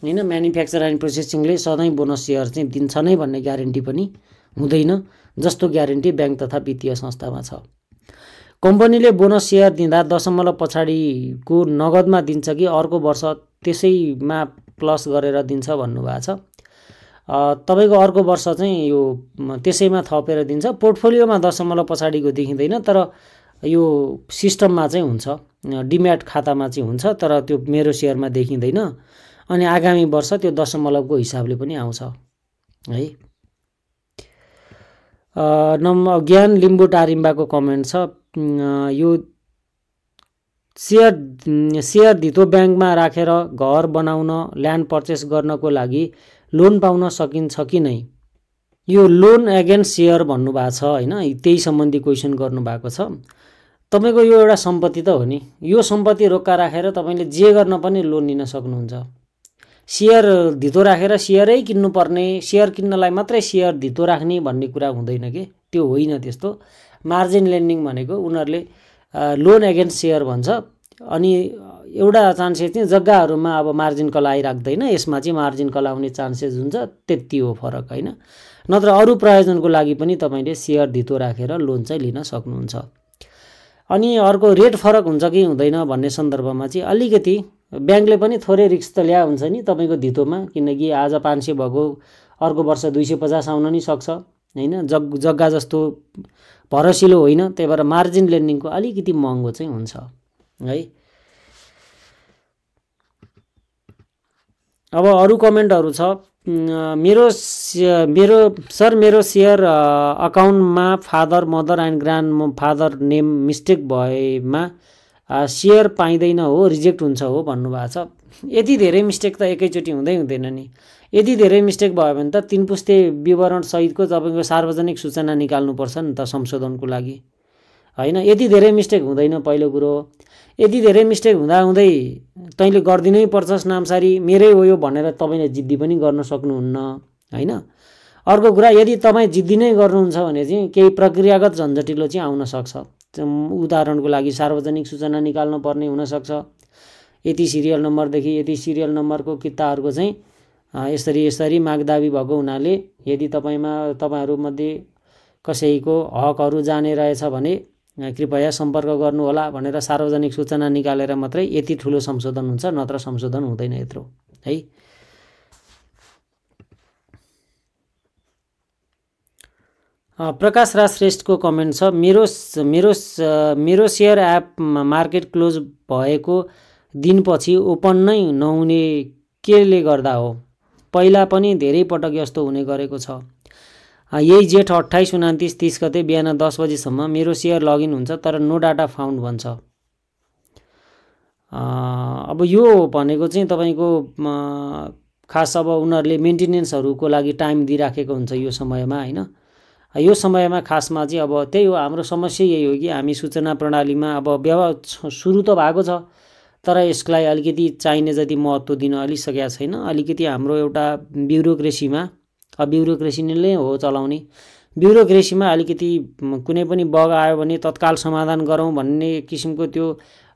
हैन, म्यानुफ्याक्चर एन्ड प्रोसेसिङले सधैँ बोनस सेयर चाहिँ दिन्छ नै भन्ने ग्यारेन्टी पनि हुँदैन, जस्तो ग्यारेन्टी ब्याङ्क तथा वित्तीय संस्थामा छ। कम्पनीले बोनस सेयर दिँदा दशमलव पछाडिको नगदमा दिन्छ कि अर्को वर्ष त्यसैमा प्लस गरेर दिन्छ भन्नुभएको छ। तपाईँको अर्को वर्ष चाहिँ यो त्यसैमा थपेर दिन्छ। पोर्टफोलियोमा दशमलव पछाडिको देखिँदैन, तर यो सिस्टममा चाहिँ हुन्छ, डिम्याट खातामा चाहिँ हुन्छ, तर त्यो मेरो सेयरमा देखिँदैन। अनि आगामी वर्ष त्यो दशमलवको हिसाबले पनि आउँछ है। ज्ञान लिम्बू टारिम्बाको कमेन्ट छ, यो सेयर धितो ब्याङ्कमा राखेर घर बनाउन ल्यान्ड पर्चेस गर्नको लागि लोन पाउन सकिन्छ कि नै? यो लोन एगेन्स्ट सेयर भन्नुभएको छ हैन, त्यही सम्बन्धी क्वेसन गर्नुभएको छ। तपाईँको यो एउटा सम्पत्ति त हो नि, यो सम्पत्ति रोक्का राखेर तपाईँले जे गर्न पनि लोन लिन सक्नुहुन्छ। सेयर धितो राखेर सेयरै किन्नुपर्ने, सेयर किन्नलाई मात्रै सेयर धितो राख्ने भन्ने कुरा हुँदैन के, त्यो होइन त्यस्तो। मार्जिन लेन्डिङ भनेको उनीहरूले लोन एगेन्स्ट सेयर भन्छ। अनि एउटा चान्सेस चाहिँ जग्गाहरूमा अब मार्जिन कल आइराख्दैन, यसमा चाहिँ मार्जिन कल आउने चान्सेस हुन्छ, त्यति हो फरक हैन। नत्र अरू प्रयोजनको लागि पनि तपाईँले सेयर धितो राखेर लोन चाहिँ लिन सक्नुहुन्छ। अनि अर्को रेट फरक हुन्छ कि हुँदैन भन्ने सन्दर्भमा चाहिँ अलिकति ब्याङ्कले पनि थोरै रिस्क त ल्या हुन्छ नि तपाईँको धितोमा, किनकि आज 500 भएको अर्को वर्ष 250 आउन नि सक्छ हैन। जग्गा जस्तो भरोसिलो होइन, त्यही भएर मार्जिन लेन्डिङको अलिकति महँगो चाहिँ हुन्छ है। अब अरू कमेन्टहरू छ, मेरो share अकाउन्टमा father mother and grand father name mistake भएमा सेयर पाइँदैन हो, रिजेक्ट हुन्छ हो भन्नुभएको छ। यति धेरै मिस्टेक त एकैचोटि हुँदैन नि। यति धेरै मिस्टेक भयो भने त 3 पुस्ते विवरण सहितको तपाईँको सार्वजनिक सूचना निकाल्नुपर्छ नि त संशोधनको लागि, हैन? यति धेरै मिस्टेक हुँदैन पहिलो कुरो। यति धेरै मिस्टेक हुँदाहुँदै तैँले गरिदिनै पर्छस् नामसारी, मेरै हो यो भनेर तपाईँले जिद्दी पनि गर्न सक्नुहुन्न, हैन? अर्को कुरा, यदि तपाईँ जिद्दी नै गर्नुहुन्छ भने चाहिँ केही प्रक्रियागत झन्झटिलो चाहिँ आउन सक्छ। उदाहरणको लागि सार्वजनिक सूचना निकाल्नु पर्ने हुनसक्छ। यति सिरियल नम्बरदेखि यति सिरियल नम्बरको किताहरूको चाहिँ यसरी मागदाबी भएको हुनाले यदि तपाईँहरूमध्ये कसैको हकहरू जाने रहेछ भने कृपया सम्पर्क गर्नुहोला भनेर सार्वजनिक सूचना निकालेर मात्रै यति ठुलो संशोधन हुन्छ, नत्र संशोधन हुँदैन यत्रो, है। प्रकाश राज श्रेष्ठको कमेन्ट छ, मेरो सेयर एप मार्केट क्लोज भएको दिनपछि ओपन नै नहुने केले गर्दा हो? पहिला पनि धेरै पटक यस्तो हुने गरेको छ। यही जेठ 28, 29, 30 गते बिहान 10 बजीसम्म मेरो सेयर लगइन हुन्छ तर नो डाटा फाउन्ड भन्छ। अब यो भनेको चाहिँ तपाईँको खास अब उनीहरूले मेन्टेनेन्सहरूको लागि टाइम दिइराखेको हुन्छ यो समयमा, हैन? यो समयमा खासमा चाहिँ अब त्यही हो, हाम्रो समस्या यही हो कि हामी सूचना प्रणालीमा अब व्यवहार सुरु त भएको छ तर यसलाई अलिकति चाहिने जति महत्त्व दिन अलिसकेका छैन। अलिकति हाम्रो एउटा ब्युरोक्रेसी नै हो चलाउने, ब्युरोक्रेसीमा अलिकति कुनै पनि बग आयो भने तत्काल समाधान गरौँ भन्ने किसिमको त्यो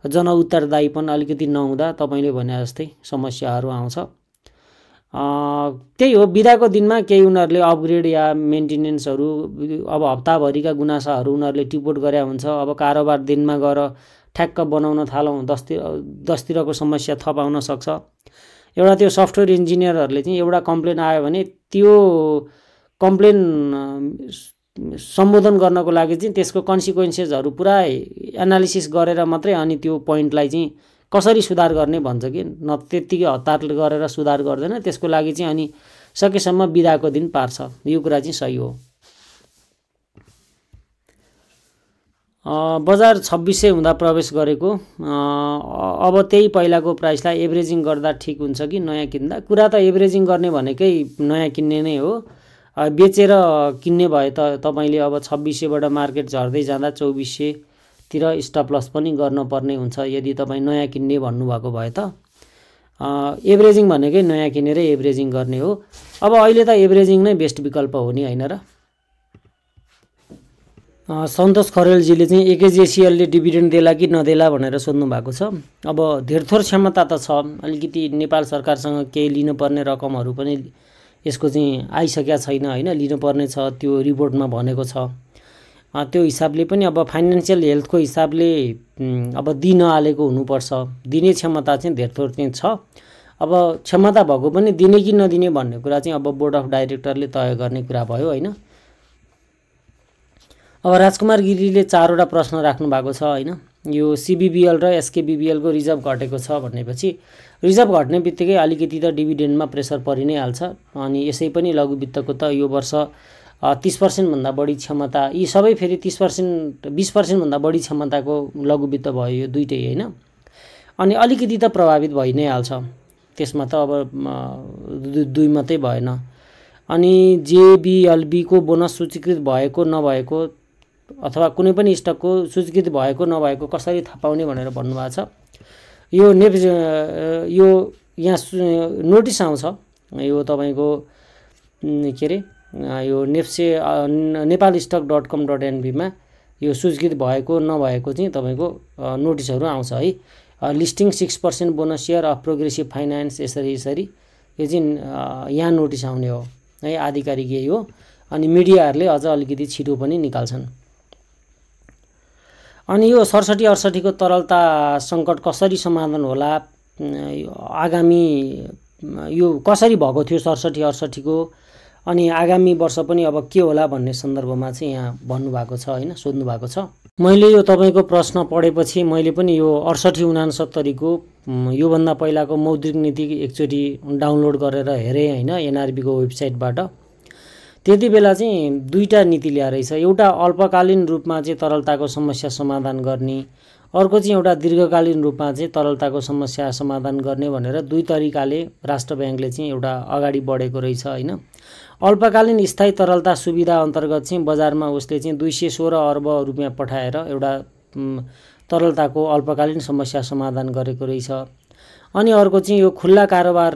जनउत्तरदायीपन अलिकति नहुँदा तपाईँले भने जस्तै समस्याहरू आउँछ। त्यही हो, बिदाको दिनमा केही उनीहरूले अपग्रेड या मेन्टेनेन्सहरू अब हप्ताभरिका गुनासाहरू उनीहरूले टिपोट गरे हुन्छ। अब कारोबार दिनमा गएर ठ्याक्क बनाउन थालौँ 10तिरको समस्या थप आउन सक्छ। एउटा त्यो सफ्टवेयर इन्जिनियरहरूले चाहिँ एउटा कम्प्लेन आयो भने त्यो कम्प्लेन सम्बोधन गर्नको लागि चाहिँ त्यसको कन्सिक्वेन्सेसहरू पुरा एनालिसिस गरेर मात्रै अनि त्यो पोइन्टलाई चाहिँ कसरी सुधार गर्ने भन्छ कि न त्यत्तिकै हतार गरेर सुधार गर्दैन। त्यसको लागि चाहिँ अनि सकेसम्म बिदाको दिन पार्छ। यो कुरा चाहिँ सही हो। बजार 2600 हुँदा प्रवेश गरेको, अब त्यही पहिलाको प्राइसलाई एभरेजिङ गर्दा ठिक हुन्छ कि नयाँ किन्दा? कुरा त एभरेजिङ गर्ने भनेकै नयाँ किन्ने नै हो। बेचेर किन्ने भए त तपाईँले अब 2600बाट मार्केट झर्दै जाँदा 2400तिर स्टप लस पनि गर्नुपर्ने हुन्छ यदि तपाईँ नयाँ किन्ने भन्नुभएको भए त। एभरेजिङ भनेकै नयाँ किनेर एभरेजिङ गर्ने हो। अब अहिले त एभरेजिङ नै बेस्ट विकल्प हो नि, हैन र? सन्तोष खरेलजीले चाहिँ एकेजेसिएलले डिभिडेन्ड देला कि नदेला भनेर सोध्नु भएको छ। अब धेरथोर क्षमता त छ, अलिकति नेपाल सरकारसँग केही लिनुपर्ने रकमहरू पनि यसको चाहिँ आइसकेका छैन, हैन? लिनुपर्ने छ, त्यो रिपोर्टमा भनेको छ। त्यो हिसाबले पनि अब फाइनेन्सियल हेल्थको हिसाबले अब दिन हालेको हुनुपर्छ। दिने क्षमता चाहिँ धेरथोर चाहिँ छ। अब क्षमता भएको पनि दिने कि नदिने भन्ने कुरा चाहिँ अब बोर्ड अफ डाइरेक्टरले तय गर्ने कुरा भयो, हैन? अब राजकुमार गिरीले 4वटा प्रश्न राख्नु भएको छ, हैन? यो सिबिबिएल र एसकेबिबिएलको रिजर्भ घटेको छ भनेपछि रिजर्भ घट्ने बित्तिकै अलिकति त डिभिडेन्डमा प्रेसर परि नै हाल्छ। अनि यसै पनि लघु वित्तको त यो वर्ष 30% भन्दा बढी क्षमता, यी सबै फेरि 30% 20% भन्दा बढी क्षमताको लघु वित्त भयो यो दुईटै, हैन? अनि अलिकति त प्रभावित भइ नै हाल्छ। त्यसमा त अब दुई मात्रै भएन। अनि जेबिएलबीको बोनस सूचीकृत भएको नभएको अथवा कुनै पनि स्टकको सूचीकृत भएको नभएको कसरी थाहा पाउने भनेर भन्नुभएको छ। यो यो यहाँ नोटिस आउँछ, यो तपाईँको के अरे यो नेप्से nepalstock.com.nb मा यो सूचीकृत भएको नभएको चाहिँ तपाईँको नोटिसहरू आउँछ, है? Listing 6% bonus share of progressive finance, यसरी यो चाहिँ यहाँ नोटिस आउने हो, है? आधिकारिक यही हो। अनि मिडियाहरूले अझ अलिकति छिटो पनि निकाल्छन्। अनि यो 67-68 को तरलता सङ्कट कसरी समाधान होला? आगामी यो कसरी भएको थियो 67-68 को, अनि आगामी वर्ष पनि अब के होला भन्ने सन्दर्भमा चाहिँ यहाँ भन्नुभएको छ, हैन? सोध्नु भएको छ। मैले यो तपाईँको प्रश्न पढेपछि मैले पनि यो 68-69 को योभन्दा पहिलाको मौद्रिक नीति एकचोटि डाउनलोड गरेर हेरेँ, हैन? एनआरबीको वेबसाइटबाट। त्यति बेला चाहिँ दुईटा नीति ल्याएर रहेछ। एउटा अल्पकालीन रूपमा चाहिँ तरलताको समस्या समाधान गर्ने, अर्को चाहिँ एउटा दीर्घकालीन रूपमा चाहिँ तरलताको समस्या समाधान गर्ने भनेर दुई तरिकाले राष्ट्र ब्याङ्कले चाहिँ एउटा अगाडि बढेको रहेछ हैन। अल्पकालीन स्थायी तरलता सुविधा अन्तर्गत चाहिँ बजारमा उसले चाहिँ 216 अर्ब रुपैयाँ पठाएर एउटा तरलताको अल्पकालीन समस्या समाधान गरेको रहेछ। अनि अर्को चाहिँ यो खुल्ला कारोबार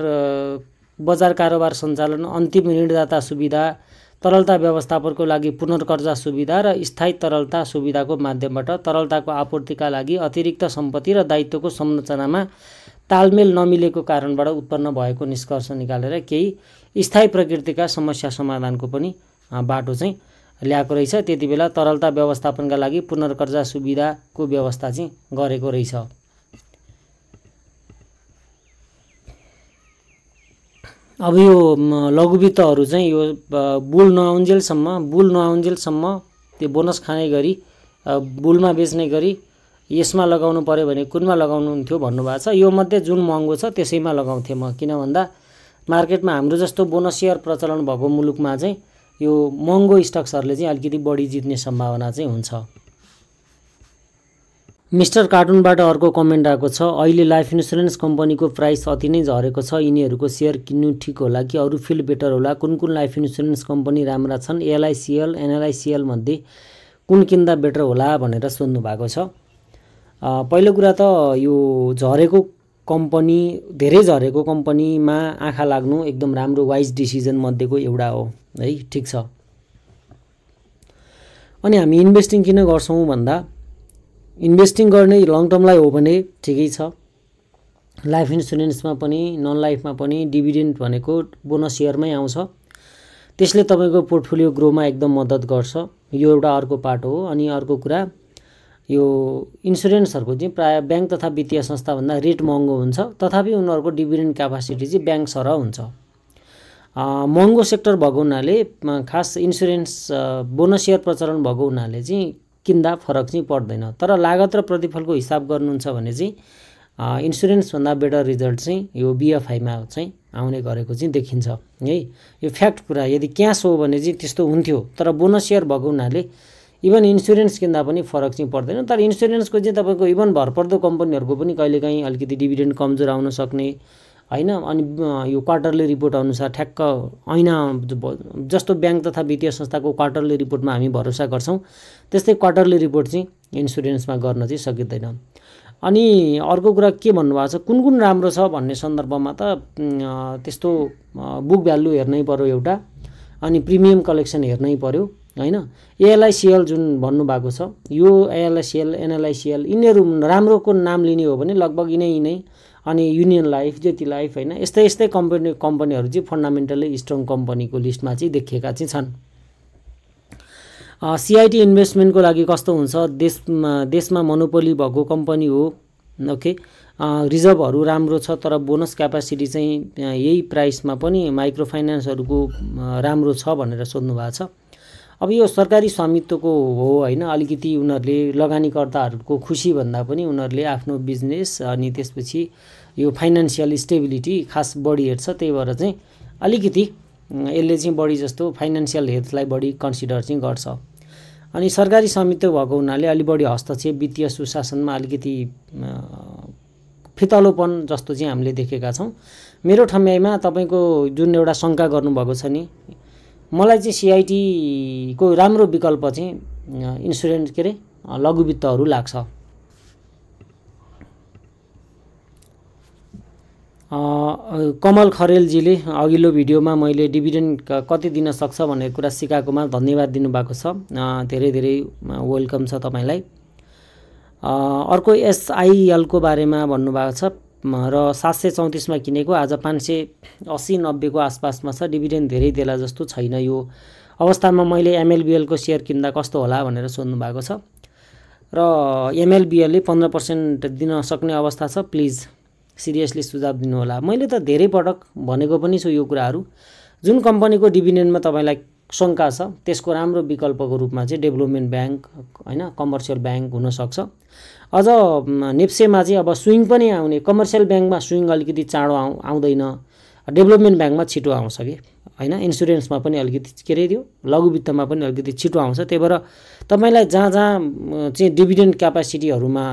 बजार कारोबार सञ्चालन अन्तिम ऋणदाता सुविधा तरलता व्यवस्थापनको लागि पुनर्कर्जा सुविधा र स्थायी तरलता सुविधाको माध्यमबाट तरलताको आपूर्तिका लागि अतिरिक्त सम्पत्ति र दायित्वको संरचनामा तालमेल नमिलेको कारणबाट उत्पन्न भएको निष्कर्ष निकालेर केही स्थायी प्रकृतिका समस्या समाधानको पनि बाटो चाहिँ ल्याएको रहेछ। त्यति बेला तरलता व्यवस्थापनका लागि पुनर्कर्जा सुविधाको व्यवस्था चाहिँ गरेको रहेछ। अब यो लघुवित्तहरू चाहिँ यो बुल नआउन्जेलसम्म त्यो बोनस खाने गरी बुलमा बेच्ने गरी यसमा लगाउनु पर्यो भने कुनमा लगाउनु हुन्थ्यो भन्नुभएको छ। यो मध्ये जुन महँगो छ त्यसैमा लगाउँथे म, किन भन्दा मार्केटमा हाम्रो जस्तो बोनस सेयर प्रचलन भएको मुलुकमा चाहिँ यो महँगो स्टक्सहरूले चाहिँ अलिकति बढी जित्ने सम्भावना चाहिँ हुन्छ। मिस्टर कार्टुनबाट अर्को कमेन्ट आएको छ, अहिले लाइफ इन्सुरेन्स कम्पनीको प्राइस अति नै झरेको छ, यिनीहरूको सेयर किन्नु ठिक होला कि अरू फिल्ड बेटर होला? कुन कुन लाइफ इन्सुरेन्स कम्पनी राम्रा छन्? एलआइसिएल एनएलआइसिएल मध्ये कुन किन्दा बेटर होला भनेर सोध्नु भएको छ। पहिलो कुरा त यो झरेको कम्पनी धेरै झरेको कम्पनीमा आँखा लाग्नु एकदम राम्रो वाइज डिसिजन मध्येको एउटा हो है, ठिक छ। अनि हामी इन्भेस्टिङ किन गर्छौँ भन्दा इन्भेस्टिङ गर्ने लङ टर्मलाई हो भने ठिकै छ। लाइफ इन्सुरेन्समा पनि नन लाइफमा पनि डिभिडेन्ड भनेको बोनस सेयरमै आउँछ, त्यसले तपाईँको पोर्टफोलियो ग्रोमा एकदम मद्दत गर्छ। यो एउटा अर्को पार्ट हो। अनि अर्को कुरा यो इन्सुरेन्सहरूको चाहिँ प्रायः ब्याङ्क तथा वित्तीय संस्थाभन्दा रेट महँगो हुन्छ, तथापि उनीहरूको डिभिडेन्ड क्यापासिटी चाहिँ ब्याङ्क सरह हुन्छ। महँगो सेक्टर भएको हुनाले खास इन्सुरेन्स बोनस सेयर प्रचलन भएको हुनाले चाहिँ किन्दा फरक चाहिँ पर्दैन। तर लागत र प्रतिफलको हिसाब गर्नुहुन्छ भने चाहिँ इन्सुरेन्सभन्दा बेटर रिजल्ट चाहिँ यो बिएफआईमा चाहिँ आउने गरेको चाहिँ देखिन्छ है। यो फ्याक्ट कुरा, यदि क्यास हो भने चाहिँ त्यस्तो हुन्थ्यो, तर बोनस सेयर भएको हुनाले इभन इन्सुरेन्स किन्दा पनि फरक चाहिँ पर्दैन। तर इन्सुरेन्सको चाहिँ तपाईँको इभन भरपर्दो कम्पनीहरूको पनि कहिलेकाहीँ अलिकति डिभिडेन्ड कमजोर आउन सक्ने हैन। अनि यो क्वार्टरली रिपोर्ट अनुसार ठ्याक्क ऐना जस्तो ब्याङ्क तथा वित्तीय संस्थाको क्वार्टरली रिपोर्टमा हामी भरोसा गर्छौँ, त्यस्तै क्वार्टरली रिपोर्ट चाहिँ इन्सुरेन्समा गर्न चाहिँ सकिँदैन। अनि अर्को कुरा के भन्नुभएको छ, कुन कुन राम्रो छ भन्ने सन्दर्भमा त त्यस्तो बुक भ्यालु हेर्नै पर्यो एउटा, अनि प्रिमियम कलेक्सन हेर्नै पर्यो हैन। एएलआइसिएल जुन भन्नुभएको छ, यो एएलआइसिएल एनएलआइसिएल यिनीहरू राम्रोको नाम लिने हो भने लगभग यिनै अनि युनियन लाइफ, ज्योति लाइफ हैन, यस्तै कम्पनीहरू चाहिँ फन्डामेन्टली स्ट्रङ कम्पनीको लिस्टमा चाहिँ देखिएका चाहिँ छन्। सिआइटी इन्भेस्टमेन्टको लागि कस्तो हुन्छ, देशमा मोनोपोली भएको कम्पनी हो, ओके, रिजर्भहरू राम्रो छ, तर बोनस क्यापासिटी चाहिँ यही प्राइसमा पनि माइक्रो फाइनेन्सहरूको राम्रो छ भनेर सोध्नु भएको छ। अब यो सरकारी स्वामित्वको हो हैन, अलिकति उनीहरूले लगानीकर्ताहरूको खुसी भन्दा पनि उनीहरूले आफ्नो बिजनेस अनि त्यसपछि यो फाइनान्सियल स्टेबिलिटी खास बढी हेर्छ, त्यही भएर चाहिँ अलिकति यसले चाहिँ बढी जस्तो फाइनान्सियल हेल्थलाई बढी कन्सिडर चाहिँ गर्छ। अनि सरकारी स्वामित्व भएको हुनाले अलि बढी हस्तक्षेप वित्तीय सुशासनमा अलिकति फितलोपन जस्तो चाहिँ हामीले देखेका छौँ। मेरो ठम्याइमा तपाईँको जुन एउटा शङ्का गर्नुभएको छ नि, मलाई चाहिँ सिआइटीको राम्रो विकल्प चाहिँ इन्सुरेन्स के अरे लघुवित्तहरू लाग्छ। कमल खरेलजीले अघिल्लो भिडियोमा मैले डिभिडेन्ड कति दिन सक्छ भन्ने कुरा सिकाएकोमा धन्यवाद दिनुभएको छ, धेरै धेरै वेलकम छ तपाईँलाई। अर्को एसआइएलको बारेमा भन्नुभएको छ र 734मा किनेको, आज 580-90 को आसपासमा छ, डिभिडेन्ड धेरै देला जस्तो छैन। यो अवस्थामा मैले एमएलबिएलको सेयर किन्दा कस्तो होला भनेर सोध्नु भएको छ। र एमएलबिएलले 15% दिन सक्ने अवस्था छ, प्लिज सिरियसली सुझाव दिनु होला। मैले त धेरै पटक भनेको पनि छु यो कुराहरू। जुन कम्पनीको डिभिडेन्डमा तपाईँलाई शङ्का छ त्यसको राम्रो विकल्पको रूपमा चाहिँ डेभलपमेन्ट ब्याङ्क हैन, कमर्सियल ब्याङ्क हुनसक्छ। अझ नेप्सेमा चाहिँ अब स्विङ पनि आउने, कमर्सियल ब्याङ्कमा स्विङ अलिकति चाँडो आउँदैन, डेभलपमेन्ट ब्याङ्कमा छिटो आउँछ कि हैन। इन्स्योरेन्समा पनि अलिकति के रे त्यो लघु वित्तमा पनि अलिकति छिटो आउँछ। त्यही भएर तपाईलाई जहाँ जहाँ चाहिँ डिभिडेन्ड क्यापासिटीहरुमा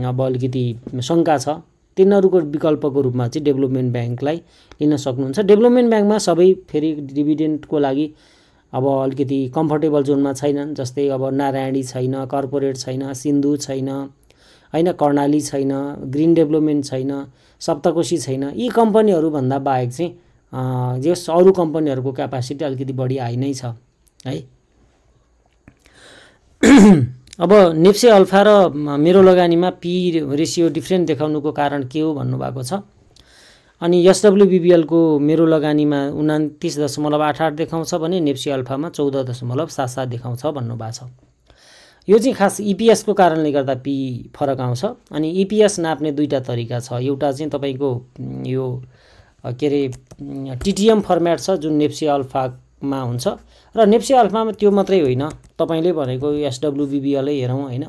अब अलिकति शंका छ तिनीहरुको विकल्पको रूपमा चाहिँ डेभलपमेन्ट बैंकलाई लिन सक्नुहुन्छ। डेभलपमेन्ट बैंकमा सबै फेरि डिभिडेन्डको लागि अब अलिकति कम्फर्टेबल जोनमा छैनन्। जस्तै अब नारायणी छैन, कर्पोरेट छैन, सिन्धु छैन हैन, कर्णाली छैन, ग्रीन डेभलपमेन्ट छैन, सप्तकोशी छैन। यी कम्पनीहरु भन्दा बाहेक चाहिँ जस अरु कम्पनीहरुको क्यापासिटी अलिकति बढी हाई नै छ है। अब नेप्से अल्फा र मेरो लगानीमा पी रेशियो डिफरेन्ट देखाउनुको कारण के हो भन्नुभएको छ। अनि एसडब्ल्यूबीबीएल को मेरो लगानीमा 29.88 देखाउँछ भने नेप्से अल्फामा 14.77 देखाउँछ भन्नुभएको छ। यो चाहिँ खास ईपीएस को कारणले गर्दा पी फरक आउँछ। अनि ईपीएस नाप्ने दुईटा तरिका छ। एउटा चाहिँ तपाईको यो के रे टीटीएम फर्मेट छ जुन नेप्से अल्फामा हुन्छ र नेप्से अल्फामा त्यो मात्रै होइन तपाईले भनेको एसडब्ल्यूबीबीएल हेरौं हैन।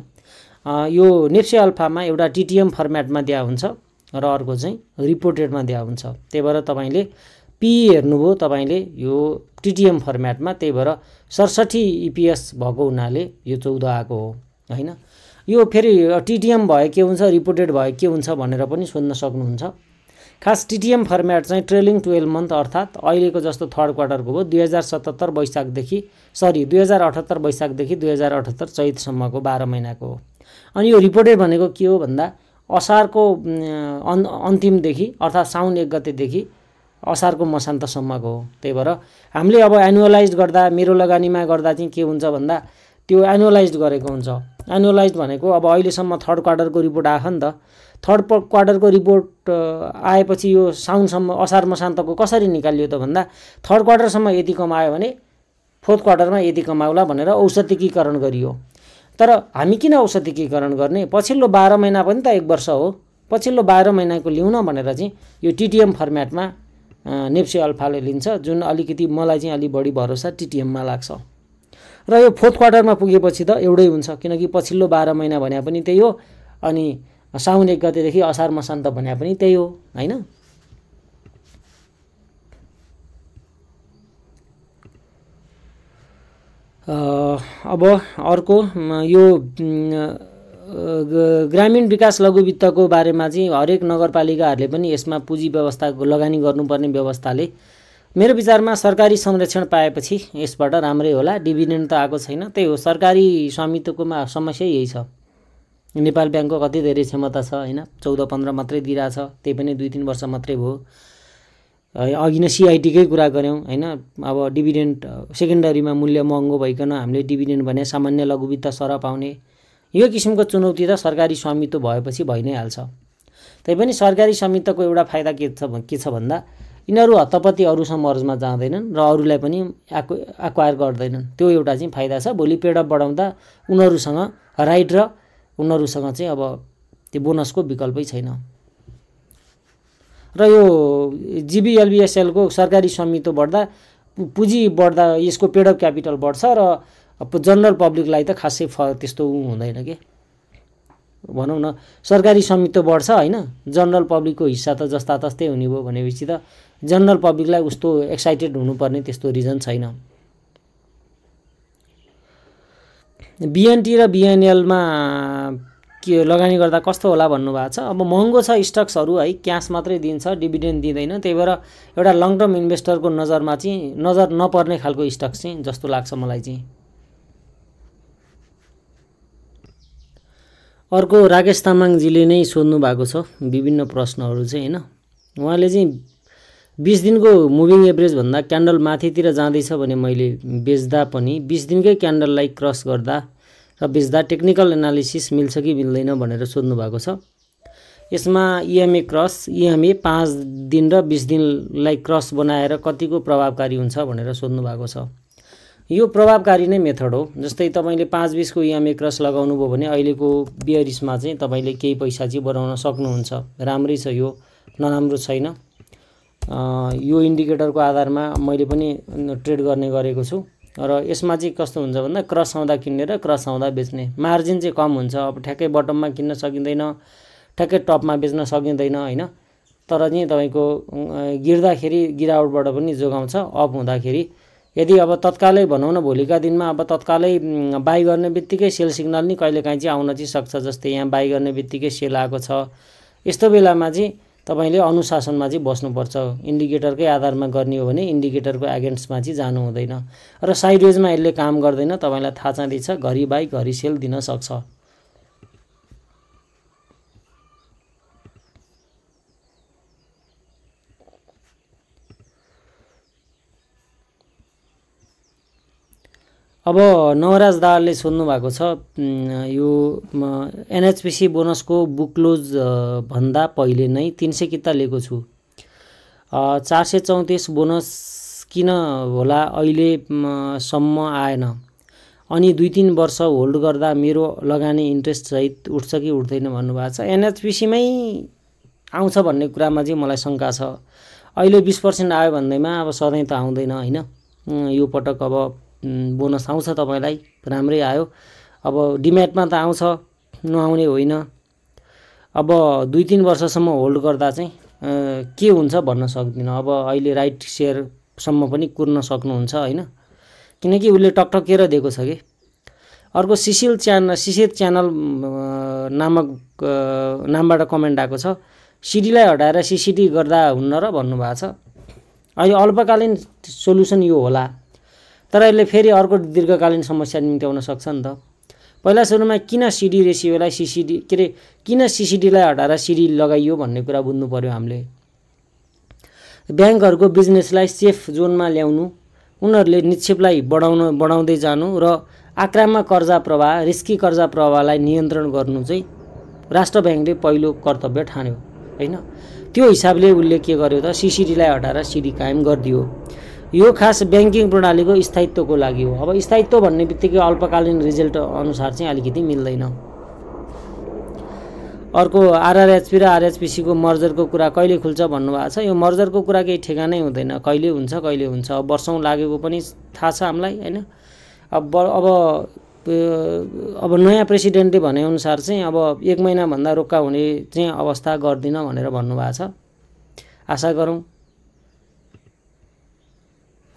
यो नेप्से अल्फामा एउटा टीटीएम फर्मेटमा दिया हुन्छ र अर्को चाहिँ रिपोर्टेडमा दिया हुन्छ। त्यही भएर तपाईले पी हेर्नुभयो तपाईले यो टीटीएम फर्मेटमा, त्यही भएर 67 ईपीएस भएको हुनाले यो 14 आको हो हैन। यो फेरि टीटीएम भए के हुन्छ रिपोर्टेड भए के हुन्छ भनेर पनि सोध्न सक्नुहुन्छ। खास टीटीएम फर्मेट चाहिँ ट्रेलिङ 12 मन्थ अर्थात अहिलेको जस्तो थर्ड क्वार्टरको हो 2077 वैशाखदेखि 2078 वैशाखदेखि 2078 चैतसम्मको 12 महिनाको हो। अनि यो रिपोर्टेड भनेको के हो भन्दा असारको अन्तिमदेखि अर्थात साउन 1 गतेदेखि असारको मसान्तसम्मको हो। त्यही भएर हामीले अब एनुअलाइज गर्दा मेरो लगानीमा गर्दा चाहिँ के हुन्छ भन्दा त्यो एनुअलाइज गरेको हुन्छ। एनुअलाइज भनेको अब अहिलेसम्म थर्ड क्वार्टरको रिपोर्ट आयो नि त। थर्ड क्वार्टरको रिपोर्ट आएपछि यो साउनसम्म असार मसान्तको कसरी निकालियो त भन्दा थर्ड क्वार्टरसम्म यति कमायो भने फोर्थ क्वार्टरमा यति कमाउला भनेर औसतीकरण गरियो। तर हामी किन औसतीकरण गर्ने, पछिल्लो 12 महिना पनि त 1 वर्ष हो, पछिल्लो 12 महिनाको लिउन भनेर चाहिँ यो टीटीएम फर्मेटमा नेप्से अल्फाले लिन्छ, जुन अलिकति मलाई चाहिँ अलि बढी भरोसा टीटीएममा लाग्छ। र यो फोर्थ क्वार्टरमा पुगेपछि त एउटै हुन्छ किनकि पछिल्लो 12 महिना भने पनि त्यही हो अनि साउन 1 गतेदेखि असार मसान्त भने पनि त्यही हो हैन। अब अर्को यो ग्रामीण विकास लघु वित्तको बारेमा चाहिँ हरेक नगरपालिकाहरूले पनि यसमा पुँजी व्यवस्थाको लगानी गर्नुपर्ने व्यवस्थाले मेरो विचारमा सरकारी संरक्षण पाएपछि यसबाट राम्रै होला। डिभिडेन्ड त आएको छैन, त्यही हो सरकारी स्वामित्वकोमा समस्या यही छ। नेपाल बैंकको कति धेरै क्षमता छ हैन, 14-15 मात्रै दिइराछ, त्यही पनि 2-3 वर्ष मात्रै भयो। अघि नै सीआईटीकै कुरा गर्यौं हैन। अब डिभिडेन्ड सेकेन्डरीमा मूल्य महँगो भइकन हामीले डिभिडेन्ड भने सामान्य लघु वित्त सर पाउने यो किसिमको चुनौती त सरकारी स्वामित्व भएपछि भइ नै हाल्छ। त्यही पनि सरकारी स्वामित्वको एउटा फाइदा के छ भन्दा यिनीहरू हतपति अरूसँग मर्जमा जाँदैनन् र अरूलाई पनि एक्वायर गर्दैनन्। त्यो एउटा चाहिँ फाइदा छ। भोलि पेड अफ बढाउँदा उनीहरूसँग राइट र उनीहरूसँग चाहिँ अब त्यो बोनसको विकल्पै छैन। र यो जीबीएलबीएसएल को सरकारी स्वामित्व बढ्दा पुँजी बढ्दा यसको पेड अफ क्यापिटल बढ्छ र जनरल पब्लिकलाई त खासै त्यस्तो हुँदैन के भनौं न। सरकारी स्वामित्व बढ्छ हैन, जनरल पब्लिकको हिस्सा त जस्ता तस्तै हुने भयो भनेपछि त जनरल पब्लिकलाई उस्तो एक्साइटेड हुनुपर्ने त्यस्तो रिजन छैन। बीएनटी र बीएनएलमा के लगानी गर्दा कस्तो होला भन्नुभएको छ। अब महँगो छ स्टक्सहरु है, क्याश मात्रै दिन्छ, डिभिडेन्ड दिँदैन। त्यही भएर एउटा लङ टर्म इन्भेस्टरको नजरमा चाहिँ नजर नपर्ने खालको स्टक चाहिँ जस्तो लाग्छ मलाई चाहिँ। अर्को राकेश तामाङजीले नै सोध्नु भएको छ विभिन्न प्रश्नहरु चाहिँ हैन। उहाँले चाहिँ 20 दिनको मुभिङ एभरेज भन्दा क्यान्डल माथितिर जाँदैछ भने मैले बेच्दा पनि 20 दिनकै क्यान्डललाई क्रस गर्दा र बेच्दा टेक्निकल एनालिसिस मिल्छ कि मिल्दैन भनेर सोध्नु भएको छ। यसमा ईएमए क्रस, ईएमए 5 दिन र 20 दिनलाई क्रस बनाएर कतिको प्रभावकारी हुन्छ भनेर सोध्नु भएको छ। यो प्रभावकारी नै मेथड हो। जस्तै तपाईले 5-20 को ईएमए क्रस लगाउनु भयो भने अहिलेको बियरिसमा चाहिँ तपाईले केही पैसा चाहिँ बढाउन सक्नुहुन्छ। राम्रै छ यो, नराम्रो छैन। यो इन्डिकेटरको आधारमा मैले पनि ट्रेड गर्ने गरेको छु र यसमा चाहिँ कस्तो हुन्छ भन्दा क्रस आउँदा किन्ने र क्रस आउँदा बेच्ने, मार्जिन चाहिँ कम हुन्छ। अब ठ्याक्कै बटममा किन्न सकिँदैन, ठ्याक्कै टपमा बेच्न सकिँदैन हैन। तर चाहिँ तपाईँको गिर्दाखेरि गिरावटबाट पनि जोगाउँछ। अप हुँदाखेरि यदि अब तत्कालै भनौँ न भोलिका दिनमा अब तत्कालै बाई गर्ने बित्तिकै सेल सिग्नल नि कहिलेकाहीँ चाहिँ आउन चाहिँ सक्छ। जस्तै यहाँ बाई गर्ने बित्तिकै सेल आएको छ, यस्तो बेलामा चाहिँ तपाईँले अनुशासनमा चाहिँ बस्नुपर्छ। इन्डिकेटरकै आधारमा गर्ने हो भने इन्डिकेटरको एगेन्स्टमा चाहिँ जानु हुँदैन र साइडवेजमा यसले काम गर्दैन। तपाईँलाई थाहा छँदैछ, घरि बाई घरि सेल दिन सक्छ। अब नवराज दाहालले सोध्नु भएको छ यो एनएचपिसी बोनसको बुक क्लोज भन्दा पहिले नै 300 किता लिएको छु, 434 बोनस किन होला अहिलेसम्म आएन, अनि 2-3 वर्ष होल्ड गर्दा मेरो लगानी इन्ट्रेस्ट सहित उठ्छ कि उठ्दैन भन्नुभएको छ। एनएचपिसीमै आउँछ भन्ने कुरामा चाहिँ मलाई शङ्का छ। अहिले 20% आयो भन्दैमा अब सधैँ त आउँदैन होइन। यो पटक अब बोनस आउँछ, तपाईँलाई राम्रै आयो। अब डिम्याटमा त आउँछ, नआउने होइन। अब 2-3 वर्षसम्म होल्ड गर्दा चाहिँ के हुन्छ भन्न सक्दिनँ। अब अहिले राइट सेयरसम्म पनि कुर्न सक्नुहुन्छ होइन, किनकि उसले टकटकेर दिएको छ कि। अर्को शिशिर च्यानल नामक नामबाट कमेन्ट आएको छ, सिडीलाई हटाएर सिसिडी गर्दा हुन्न र भन्नुभएको छ। अहिले अल्पकालीन सोल्युसन यो होला, तर यसले फेरि अर्को दीर्घकालीन समस्या निम्त्याउन सक्छ नि त। पहिला सुरुमा किन सिडी रेसियोलाई किन सिसिडीलाई हटाएर सिडी लगाइयो भन्ने कुरा बुझ्नु पर्यो हामीले। ब्याङ्कहरूको बिजनेसलाई सेफ जोनमा ल्याउनु, उनीहरूले निक्षेपलाई बढाउँदै जानु र आक्रामक कर्जा प्रवाह, रिस्की कर्जा प्रवाहलाई नियन्त्रण गर्नु चाहिँ राष्ट्र ब्याङ्कले पहिलो कर्तव्य ठान्यो होइन। त्यो हिसाबले उसले के गर्यो त, सिसिडीलाई हटाएर सिडी कायम गरिदियो। यो खास ब्याङ्किङ प्रणालीको स्थायित्वको लागि हो। अब स्थायित्व भन्ने बित्तिकै अल्पकालीन रिजल्ट अनुसार चाहिँ अलिकति मिल्दैन। अर्को आरआरएचपी र आरएचपिसीको मर्जरको कुरा कहिले खुल्छ भन्नुभएको छ। यो मर्जरको कुरा केही ठेगानै हुँदैन, कहिले हुन्छ कहिले हुन्छ। अब वर्षौँ लागेको पनि थाहा छ हामीलाई होइन। अब नयाँ प्रेसिडेन्टले भनेअनुसार चाहिँ अब 1 महिनाभन्दा रोक्का हुने चाहिँ अवस्था गर्दिन भनेर भन्नुभएको छ। आशा गरौँ।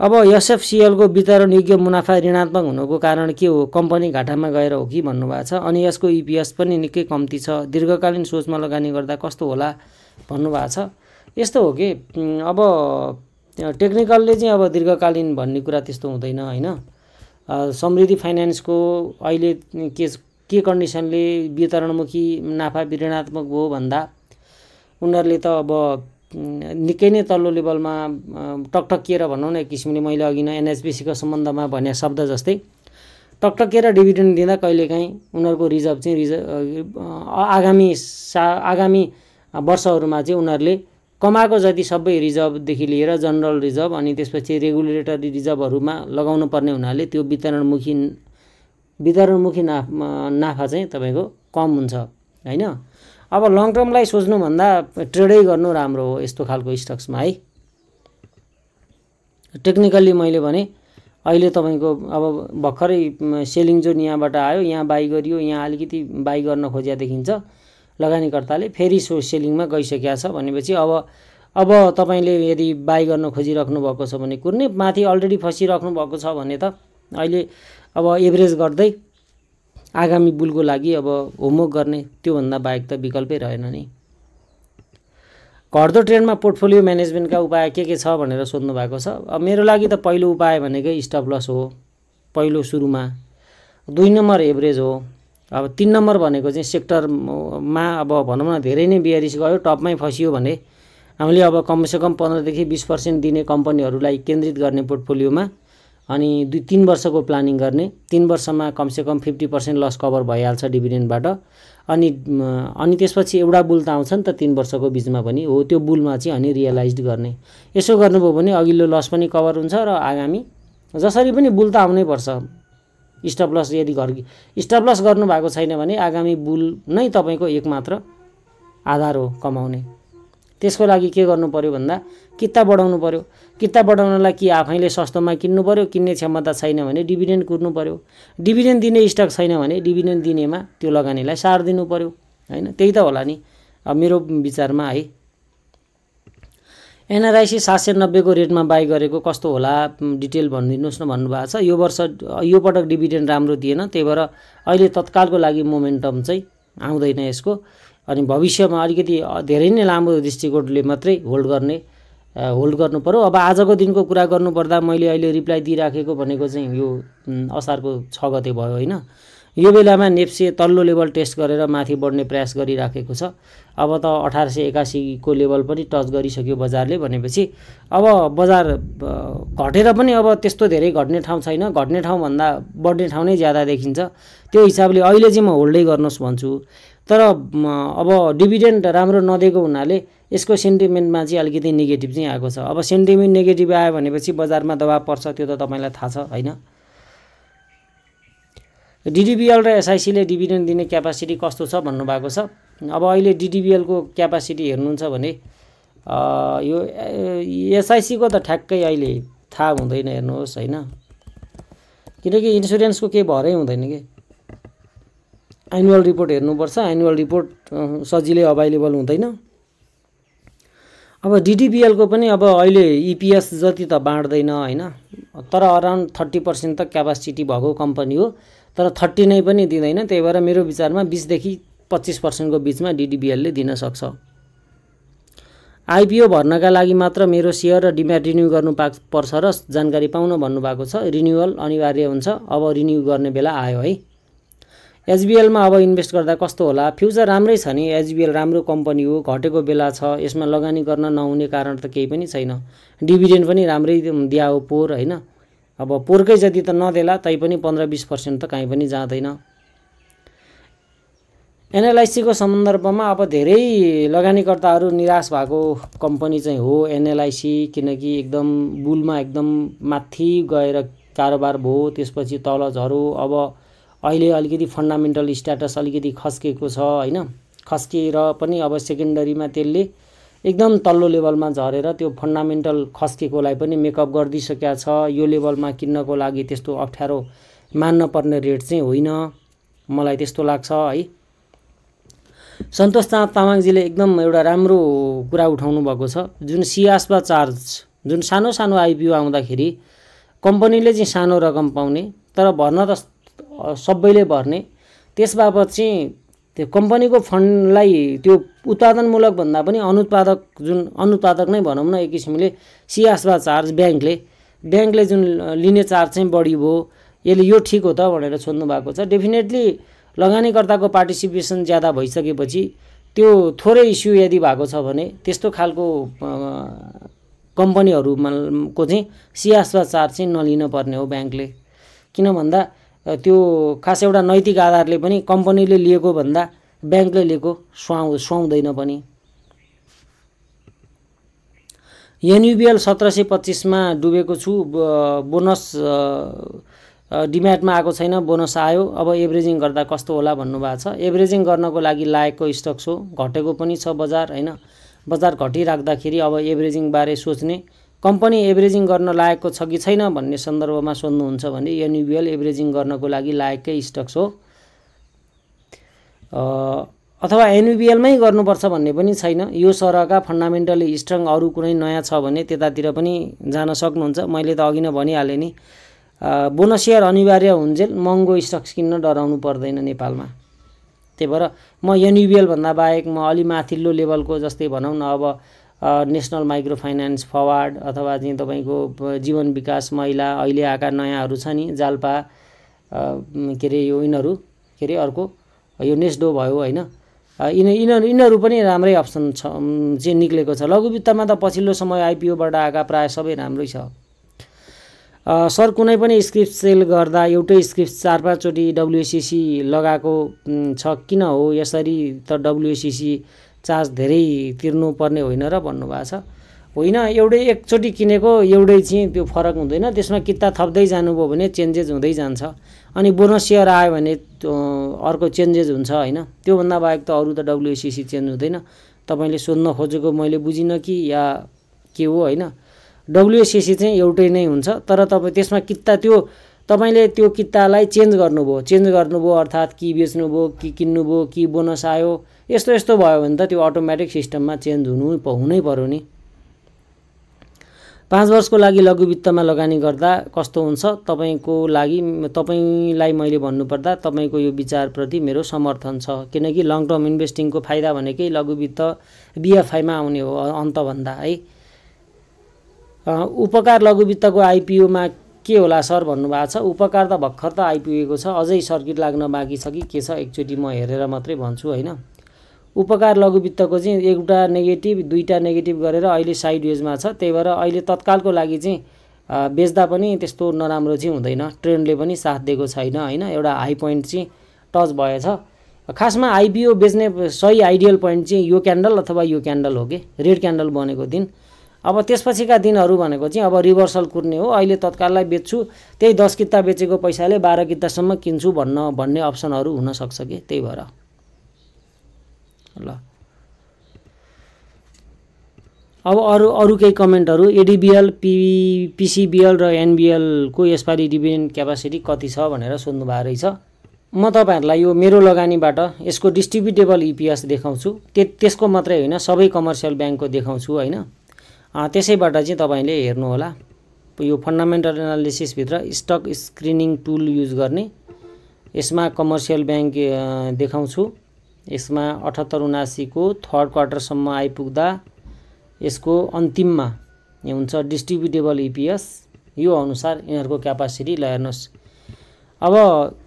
अब एसएफसीएलको वितरण योग्य मुनाफा ऋणात्मक हुनुको कारण के हो, कम्पनी घाटामा गएर हो कि भन्नुभएको छ। अनि यसको इपिएस पनि निकै कम्ती छ, दीर्घकालीन सोचमा लगानी गर्दा कस्तो होला भन्नुभएको छ। यस्तो हो कि अब टेक्निकलले चाहिँ अब दीर्घकालीन भन्ने कुरा त्यस्तो हुँदैन होइन। समृद्धि फाइनेन्सको अहिले के कन्डिसनले वितरणमुखी नाफा ऋणात्मक भयो भन्दा उनीहरूले त अब निकै नै तल्लो लेभलमा टकटकिएर भनौँ न एक किसिमले, मैले अघि नै एनएचपिसीको सम्बन्धमा भने शब्द जस्तै टकटकिएर डिभिडेन्ड दिँदा कहिलेकाहीँ उनीहरूको रिजर्भ चाहिँ आगामी वर्षहरूमा चाहिँ उनीहरूले कमाएको जति सबै रिजर्भदेखि लिएर जनरल रिजर्भ अनि त्यसपछि रेगुलेटरी रिजर्भहरूमा लगाउनु पर्ने हुनाले त्यो वितरणमुखी नाफा चाहिँ तपाईँको कम हुन्छ होइन। अब लङ टर्मलाई सोच्नुभन्दा ट्रेडै गर्नु राम्रो हो यस्तो खालको स्टक्समा है। टेक्निकल्ली मैले भने अहिले तपाईँको अब भर्खरै सेलिङ जोन यहाँबाट आयो, यहाँ बाई गरियो, यहाँ अलिकति बाई गर्न खोज्या देखिन्छ लगानीकर्ताले, फेरि सेलिङमा गइसकेको छ भनेपछि अब तपाईँले यदि बाई गर्न खोजिराख्नु भएको छ भने कुर्ने, माथि अलरेडी फसिराख्नु भएको छ भने त अहिले अब एभरेज गर्दै आगामी बुलको लागि अब होमवर्क गर्ने, त्योभन्दा बाहेक त विकल्पै रहेन नि। घट्दो ट्रेन्डमा पोर्टफोलियो म्यानेजमेन्टका उपाय के छ भनेर सोध्नु भएको छ। अब मेरो लागि त पहिलो उपाय भनेकै स्टप लस हो पहिलो सुरुमा, 2 नम्बर एभरेज हो। अब 3 नम्बर भनेको चाहिँ सेक्टरमा अब भनौँ न धेरै नै बियरिस गयो, टपमै फसियो भने हामीले अब कमसेकम 15 देखि 20% दिने कम्पनीहरूलाई केन्द्रित गर्ने पोर्टफोलियोमा, अनि 2-3 वर्षको प्लानिङ गर्ने। 3 वर्षमा कमसेकम 50% लस कभर भइहाल्छ डिभिडेन्डबाट। अनि त्यसपछि एउटा बुल त आउँछ नि त 3 वर्षको बिचमा पनि हो, त्यो बुलमा चाहिँ अनि रियलाइज गर्ने। यसो गर्नुभयो भने अघिल्लो लस पनि कभर हुन्छ र आगामी जसरी पनि बुल त आउनै पर्छ। स्टप लस यदि स्टप लस गर्नुभएको छैन भने आगामी बुल नै तपाईँको एकमात्र आधार हो कमाउने। त्यसको लागि के गर्नु पर्यो भन्दा किता बढाउनु पर्यो। किता बढाउनलाई कि आफैले सस्तोमा किन्नु पर्यो, किन्ने क्षमता छैन भने डिभिडेन्ड कुर्नु पर्यो। डिभिडेन्ड दिने स्टक छैन भने डिभिडेन्ड दिनेमा त्यो लगानीलाई सार दिनु पर्यो होइन। त्यही त होला नि अब मेरो विचारमा है। एनआरआइसी 790 को रेटमा बाई गरेको कस्तो होला डिटेल भनिदिनुहोस् न भन्नुभएको छ। यो पटक डिभिडेन्ड राम्रो दिएन, त्यही भएर अहिले तत्कालको लागि मोमेन्टम चाहिँ आउँदैन यसको। अनि भविष्यमा अलिकति धेरै नै लामो दृष्टिकोणले मात्रै होल्ड गर्नु पर्यो। अब आजको दिनको कुरा गर्नुपर्दा मैले अहिले रिप्लाई दिइराखेको भनेको चाहिँ यो असारको 6 गते भयो होइन। यो बेलामा नेप्से तल्लो लेभल टेस्ट गरेर माथि बढ्ने प्रयास गरिराखेको छ। अब त 1881 को लेभल पनि टच गरिसक्यो बजारले, भनेपछि अब बजार घटेर पनि अब त्यस्तो धेरै घट्ने ठाउँ छैन, घट्ने ठाउँ भन्दा बढ्ने ठाउँ नै ज्यादा देखिन्छ। त्यो हिसाबले अहिले चाहिँ म होल्डै गर्नुहोस् भन्छु। तर अब डिभिडेन्ड राम्रो नदिएको हुनाले यसको सेन्टिमेन्टमा चाहिँ अलिकति नेगेटिभ चाहिँ आएको छ। अब सेन्टिमेन्ट नेगेटिभ आयो भनेपछि बजारमा दबाब पर्छ, त्यो त तपाईँलाई थाहा छ होइन। डिडिबिएल र एसआइसीले डिभिडेन्ड दिने क्यापासिटी कस्तो छ भन्नुभएको छ। अब अहिले डिडिबिएलको क्यापासिटी हेर्नुहुन्छ भने यो एसआइसीको त ठ्याक्कै अहिले थाहा हुँदैन, हेर्नुहोस् होइन, किनकि इन्सुरेन्सको केही भरै हुँदैन कि। एनुअल रिपोर्ट हेर्नुपर्छ, एनुअल रिपोर्ट सजिलै अभाइलेबल हुँदैन। अब डिडिबिएलको पनि अब अहिले इपिएस जति त बाँड्दैन होइन, तर अराउन्ड 30% त क्यापासिटी भएको कम्पनी हो, तर 30 नै पनि दिँदैन। त्यही भएर मेरो विचारमा 20 देखि 25% को बिचमा डिडिबिएलले दिन सक्छ। आइपिओ भर्नका लागि मात्र मेरो सेयर र डिम्याट रिन्यू गर्नु पर्छ र जानकारी पाउन भन्नुभएको छ। रिन्युअल अनिवार्य हुन्छ, अब रिन्यू गर्ने बेला आयो है। एचबिएलमा अब इन्भेस्ट गर्दा कस्तो होला? फ्युचर राम्रै छ नि, एचबिएल राम्रो कम्पनी हो, घटेको बेला छ, यसमा लगानी गर्न नहुने कारण त केही पनि छैन। डिभिडेन्ड पनि राम्रै दिया हो पोर होइन। अब पोरकै जति त नदेला तैपनि 15-20% त कहीँ पनि जाँदैन। एनएलआइसीको सन्दर्भमा अब धेरै लगानीकर्ताहरू निराश भएको कम्पनी चाहिँ हो एनएलआइसी, किनकि एकदम बुलमा एकदम माथि गएर कारोबार भयो, त्यसपछि तल झऱ्यो। अब अहिले अलिकति फन्डामेन्टल स्ट्याटस अलिकति खस्केको छ होइन, खस्किएर पनि अब सेकेन्डरीमा त्यसले एकदम तल्लो लेभलमा झरेर त्यो फन्डामेन्टल खस्केकोलाई पनि मेकअप गरिदिइसकेका छ। यो लेभलमा किन्नको लागि त्यस्तो अप्ठ्यारो मान्न पर्ने रेट चाहिँ होइन, मलाई त्यस्तो लाग्छ है। सन्तोष तामाङजीले एकदम एउटा राम्रो कुरा उठाउनु भएको छ। जुन सिआस्पा चार्ज, जुन सानो सानो आइपिओ आउँदाखेरि कम्पनीले चाहिँ सानो रकम पाउने, तर भर्न त सबैले भर्ने, त्यसबापत चाहिँ त्यो कम्पनीको फन्डलाई त्यो उत्पादनमूलक भन्दा पनि अनुत्पादक नै भनौँ न एक किसिमले। सिआस्पा चार्ज ब्याङ्कले जुन लिने चार्ज चाहिँ बढी भयो, यसले यो ठिक हो त भनेर सोध्नु भएको छ। डेफिनेटली लगानीकर्ताको पार्टिसिपेसन ज्यादा भइसकेपछि त्यो थोरै इस्यु यदि भएको छ भने त्यस्तो खालको कम्पनीहरूको चाहिँ सिआस्पा चार्ज चाहिँ नलिन पर्ने हो ब्याङ्कले। किन भन्दा त्यो खास एउटा नैतिक आधारले पनि कम्पनीले लिएको भन्दा ब्याङ्कले लिएको सुहाउँदैन पनि। एनयुबिएल 1725 मा डुबेको छु, बोनस डिम्याटमा आएको छैन, बोनस आयो, अब एभरेजिङ गर्दा कस्तो होला भन्नुभएको छ। एभरेजिङ गर्नको लागि लायकको स्टक्स हो, घटेको पनि छ बजार होइन। बजार घटिराख्दाखेरि अब एभरेजिङ बारे सोच्ने, कम्पनी एभरेजिङ गर्न लायकको छ कि छैन भन्ने सन्दर्भमा सोध्नुहुन्छ भने एनयुबिएल एभरेजिङ गर्नको लागि लायककै स्टक्स हो। अथवा एनयुबिएलमै गर्नुपर्छ भन्ने पनि छैन। यो सरहका फन्डामेन्टली स्ट्रङ अरू कुनै नयाँ छ भने त्यतातिर पनि जान सक्नुहुन्छ। मैले त अघि नै भनिहालेँ नि, बोनस सेयर अनिवार्य हुन्जेल महँगो स्टक्स किन्न डराउनु पर्दैन नेपालमा। त्यही भएर म एनयुबिएल भन्दा बाहेक म अलि माथिल्लो लेभलको जस्तै भनौँ न अब नेसनल माइक्रो फाइनान्स फरवार्ड अथवा चाहिँ तपाईँको जीवन विकास महिला, अहिले आएका नयाँहरू छ नि जाल्पा के अरे यो यिनीहरू के अरे अर्को यो नेस्डो भयो होइन, यिनीहरू पनि राम्रै अप्सन छ चाहिँ निक्लेको छ। लघुवित्तमा त पछिल्लो समय आइपिओबाट आएका प्रायः सबै राम्रै छ। सर कुनै पनि स्क्रिप्ट सेल गर्दा एउटै स्क्रिप्ट 4-5 चोटि डब्लुएसिसी लगाएको छ, किन हो यसरी? त डब्लुएसिसी चार्ज धेरै तिर्नुपर्ने होइन र भन्नुभएको छ। होइन, एउटै एकचोटि किनेको एउटै चाहिँ त्यो फरक हुँदैन, त्यसमा किता थप्दै जानुभयो भने चेन्जेस हुँदै जान्छ। अनि बोनस सेयर आयो भने अर्को चेन्जेस हुन्छ होइन। त्योभन्दा बाहेक त अरू त डब्लुएसिसी चेन्ज हुँदैन। तपाईँले सोध्न खोजेको मैले बुझिनँ कि या के हो होइन। डब्लुएसिसी चाहिँ एउटै नै हुन्छ, तर तपाईँ त्यसमा किता त्यो तपाईँले त्यो कितालाई चेन्ज गर्नुभयो अर्थात् कि बेच्नुभयो कि किन्नुभयो कि बोनस आयो, यस्तो भयो भने त त्यो अटोमेटिक सिस्टममा चेन्ज हुनै पर्यो नि। 5 वर्षको लागि लघु वित्तमा लगानी गर्दा कस्तो हुन्छ तपाईलाई मैले भन्नुपर्दा तपाईको यो विचारप्रति मेरो समर्थन छ, किनकि लङ टर्म इन्भेस्टिङको फाइदा भनेकै लघु वित्त बीएफआईमा आउने हो अन्तभन्दा है। उपकार लघु वित्तको आइपिओमा के होला सर भन्नुभएको छ। उपकार त भर्खर त आइपिओको छ, अझै सर्किट लाग्न बाँकी छ कि के छ एकचोटि म हेरेर मात्रै भन्छु हैन। उपकार लघु वित्तको चाहिँ एउटा नेगेटिभ दुईटा नेगेटिभ गरेर अहिले साइड वेजमा छ, त्यही भएर अहिले तत्कालको लागि चाहिँ बेच्दा पनि त्यस्तो नराम्रो चाहिँ हुँदैन, ट्रेन्डले पनि साथ दिएको छैन हैन। एउटा हाई पोइन्ट चाहिँ टच भएछ। खासमा आइपिओ बेच्ने सही आइडियल पोइन्ट चाहिँ यो क्यान्डल अथवा यो क्यान्डल हो कि रेड क्यान्डल बनेको दिन। अब त्यसपछिका दिनहरू भनेको चाहिँ अब रिभर्सल कुर्ने हो। अहिले तत्काललाई बेच्छु, त्यही 10 किता बेचेको पैसाले 12 कितासम्म किन्छु भन्ने अप्सनहरू हुन सक्छ के, त्यही भएर ल। अब अरु केही कमेन्टहरू। एडिबिएल, पिसिबिएल र एनबिएल को यसपालि डिभिडेन्ड क्यापासिटी कति छ भनेर सोध्नु भएको रहेछ। म तपाईहरुलाई यो मेरो लगानीबाट यसको डिस्ट्रिब्युटेबल इपिएस देखाउँछु, त्यसको मात्रै होइन सबै कमर्सियल ब्याङ्कको देखाउँछु हैन। त्यसैबाट चाहिँ तपाईले हेर्नु होला। यो फन्डामेन्टल एनालिसिस भित्र स्टक स्क्रिनिङ टुल युज गर्ने, यसमा कमर्सियल ब्याङ्क देखाउँछु। यसमा 78-79 को थर्ड क्वार्टरसम्म आइपुग्दा यसको अन्तिममा हुन्छ डिस्ट्रिब्युटेबल इपिएस, यो अनुसार यिनीहरुको क्यापासिटी ल हेर्नुस्। अब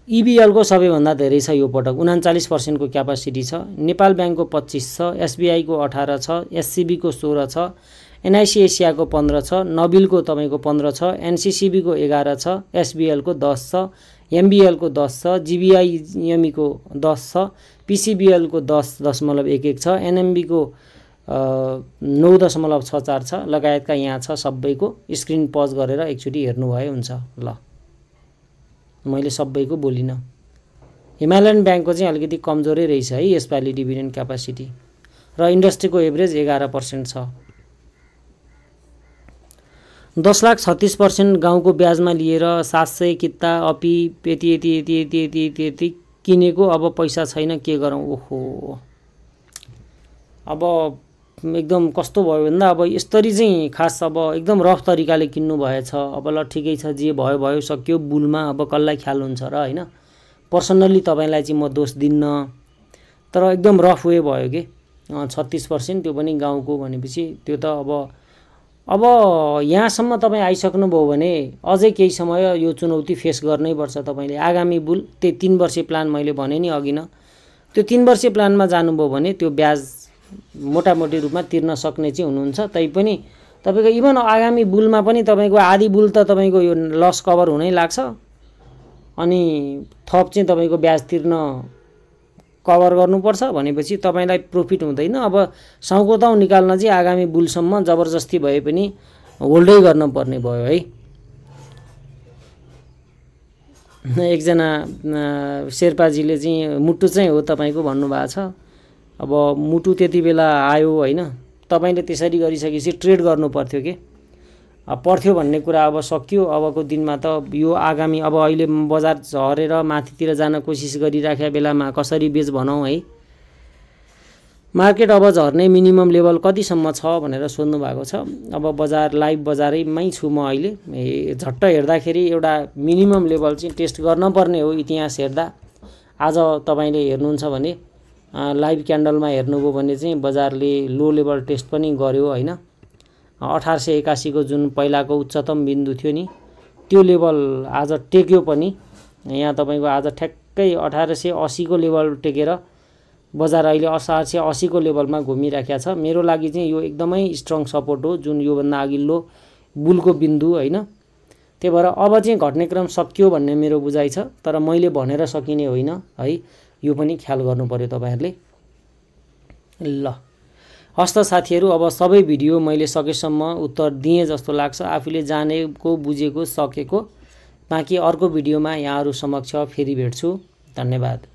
इबिएल को सबैभन्दा धेरै छ यो पटक 39% को क्यापासिटी छ। नेपाल ब्याङ्कको 25 छ, एसबिआई को 18 छ, एससीबी को 16 छ, एनआईसी एसिया को 15 छ, नबिल को तपाईको 15 छ, एनसीसीबी को 11 छ, एसबिएल को 10 छ, एमबिएल को 10 छ, जीबीआईएमई को 10 छ, पीसीबीएल को 10.11 छ, एनएमबी को 9.64 छ लगायतका यहाँ छ। सबैको स्क्रिन पज गरेर एकचोटी हेर्नुभयो हुन्छ ल। मैले सबैको बोलिन। हिमालयन ब्याङ्कको चाहिँ अलिकति कमजोरै रहेछ है यसपालि डिभिडेन्ड क्यापासिटी, र इन्डस्ट्रीको एभरेज 11% छ। 10,36% गाउँको ब्याजमा लिएर 700 किता अपि यति किनेको, अब पैसा छैन के गरौँ। ओहो, अब एकदम कस्तो भयो भन्दा अब यसरी चाहिँ खास अब एकदम रफ तरिकाले किन्नु भएछ। अब ल ठिकै छ, जे भयो भयो सक्यो, बुलमा अब कसलाई ख्याल हुन्छ र हैन। पर्सनली तपाईलाई चाहिँ म दोष दिन्न, तर एकदम रफ वे भयो के 36%, त्यो पनि गाउँको भनेपछि त्यो त अब यहाँसम्म तपाईँ आइसक्नुभयो भने अझै केही समय यो चुनौती फेस गर्नै पर्छ तपाईले। आगामी बुल त्यो 3 वर्षे प्लान मैले भने नि अघि न, त्यो 3 वर्षे प्लानमा जानुभयो भने त्यो ब्याज मोटामोटी रूपमा तिर्न सक्ने चाहिँ हुनुहुन्छ। तैपनि तपाईको इभन आगामी बुलमा पनि तपाईको आधी बुल त तपाईको यो लस कभर हुनै लाग्छ, अनि थप चाहिँ तपाईको ब्याज तिर्न कभर गर्नुपर्छ भनेपछि तपाईलाई प्रॉफिट हुँदैन। अब साउकोताउ निकाल्न चाहिँ आगामी बुलसम्म जबरजस्ती भए पनि होल्डै गर्न पर्ने भयो है। एकजना शेर्पाजीले चाहिँ मुटु चाहिँ हो तपाईको भन्नुभएको छ। अब मुटु त्यति बेला आयो हैन, तपाईले त्यसरी गरिसकेपछि ट्रेड गर्नु पर्थ्यो के, पर्थ्यो भन्ने कुरा अब सकियो। अबको दिनमा त यो आगामी अब अहिले बजार झरेर माथितिर जान कोसिस गरिराखेका बेलामा कसरी बेच भनौं है। मार्केट अब झर्ने मिनिमम लेभल कतिसम्म छ भनेर सोध्नु भएको छ। अब बजार लाइभ बजारैमै छु म अहिले। झट्ट हेर्दाखेरि एउटा मिनिमम लेभल चाहिँ टेस्ट गर्न पर्ने हो इतिहास हेर्दा। आज तपाईले हेर्नुहुन्छ भने लाइभ क्यान्डलमा हेर्नुभयो भने चाहिँ बजारले लो लेभल टेस्ट पनि गर्यो हैन। 1881 को जुन पहिलाको उच्चतम बिन्दु थियो नि, त्यो लेभल आज टेक्यो पनि। यहाँ तपाईको आज ठ्याक्कै 1880 को लेभल टेकेर बजार अहिले 1880 को लेभलमा घुमिराखेको छ। मेरो लागि चाहिँ यो एकदमै स्ट्रङ सपोर्ट हो, जुन यो भन्दा अघिल्लो बुलको बिन्दु हैन। त्यही भएर अब चाहिँ घट्ने क्रम सकियो भन्ने मेरो बुझाइ छ, तर मैले भनेर सकिने होइन है। यो पनि ख्याल गर्नु पर्यो तपाईहरुले ल। हस्त साथीहरु, अब सबै भिडियो मैले सकेसम्म उत्तर दिए जस्तो लाग्छ। आफूले जानेको बुझेको सकेको। बाँकी अर्को भिडियोमा यहाँहरु समक्ष फेरि भेट्छु। धन्यवाद।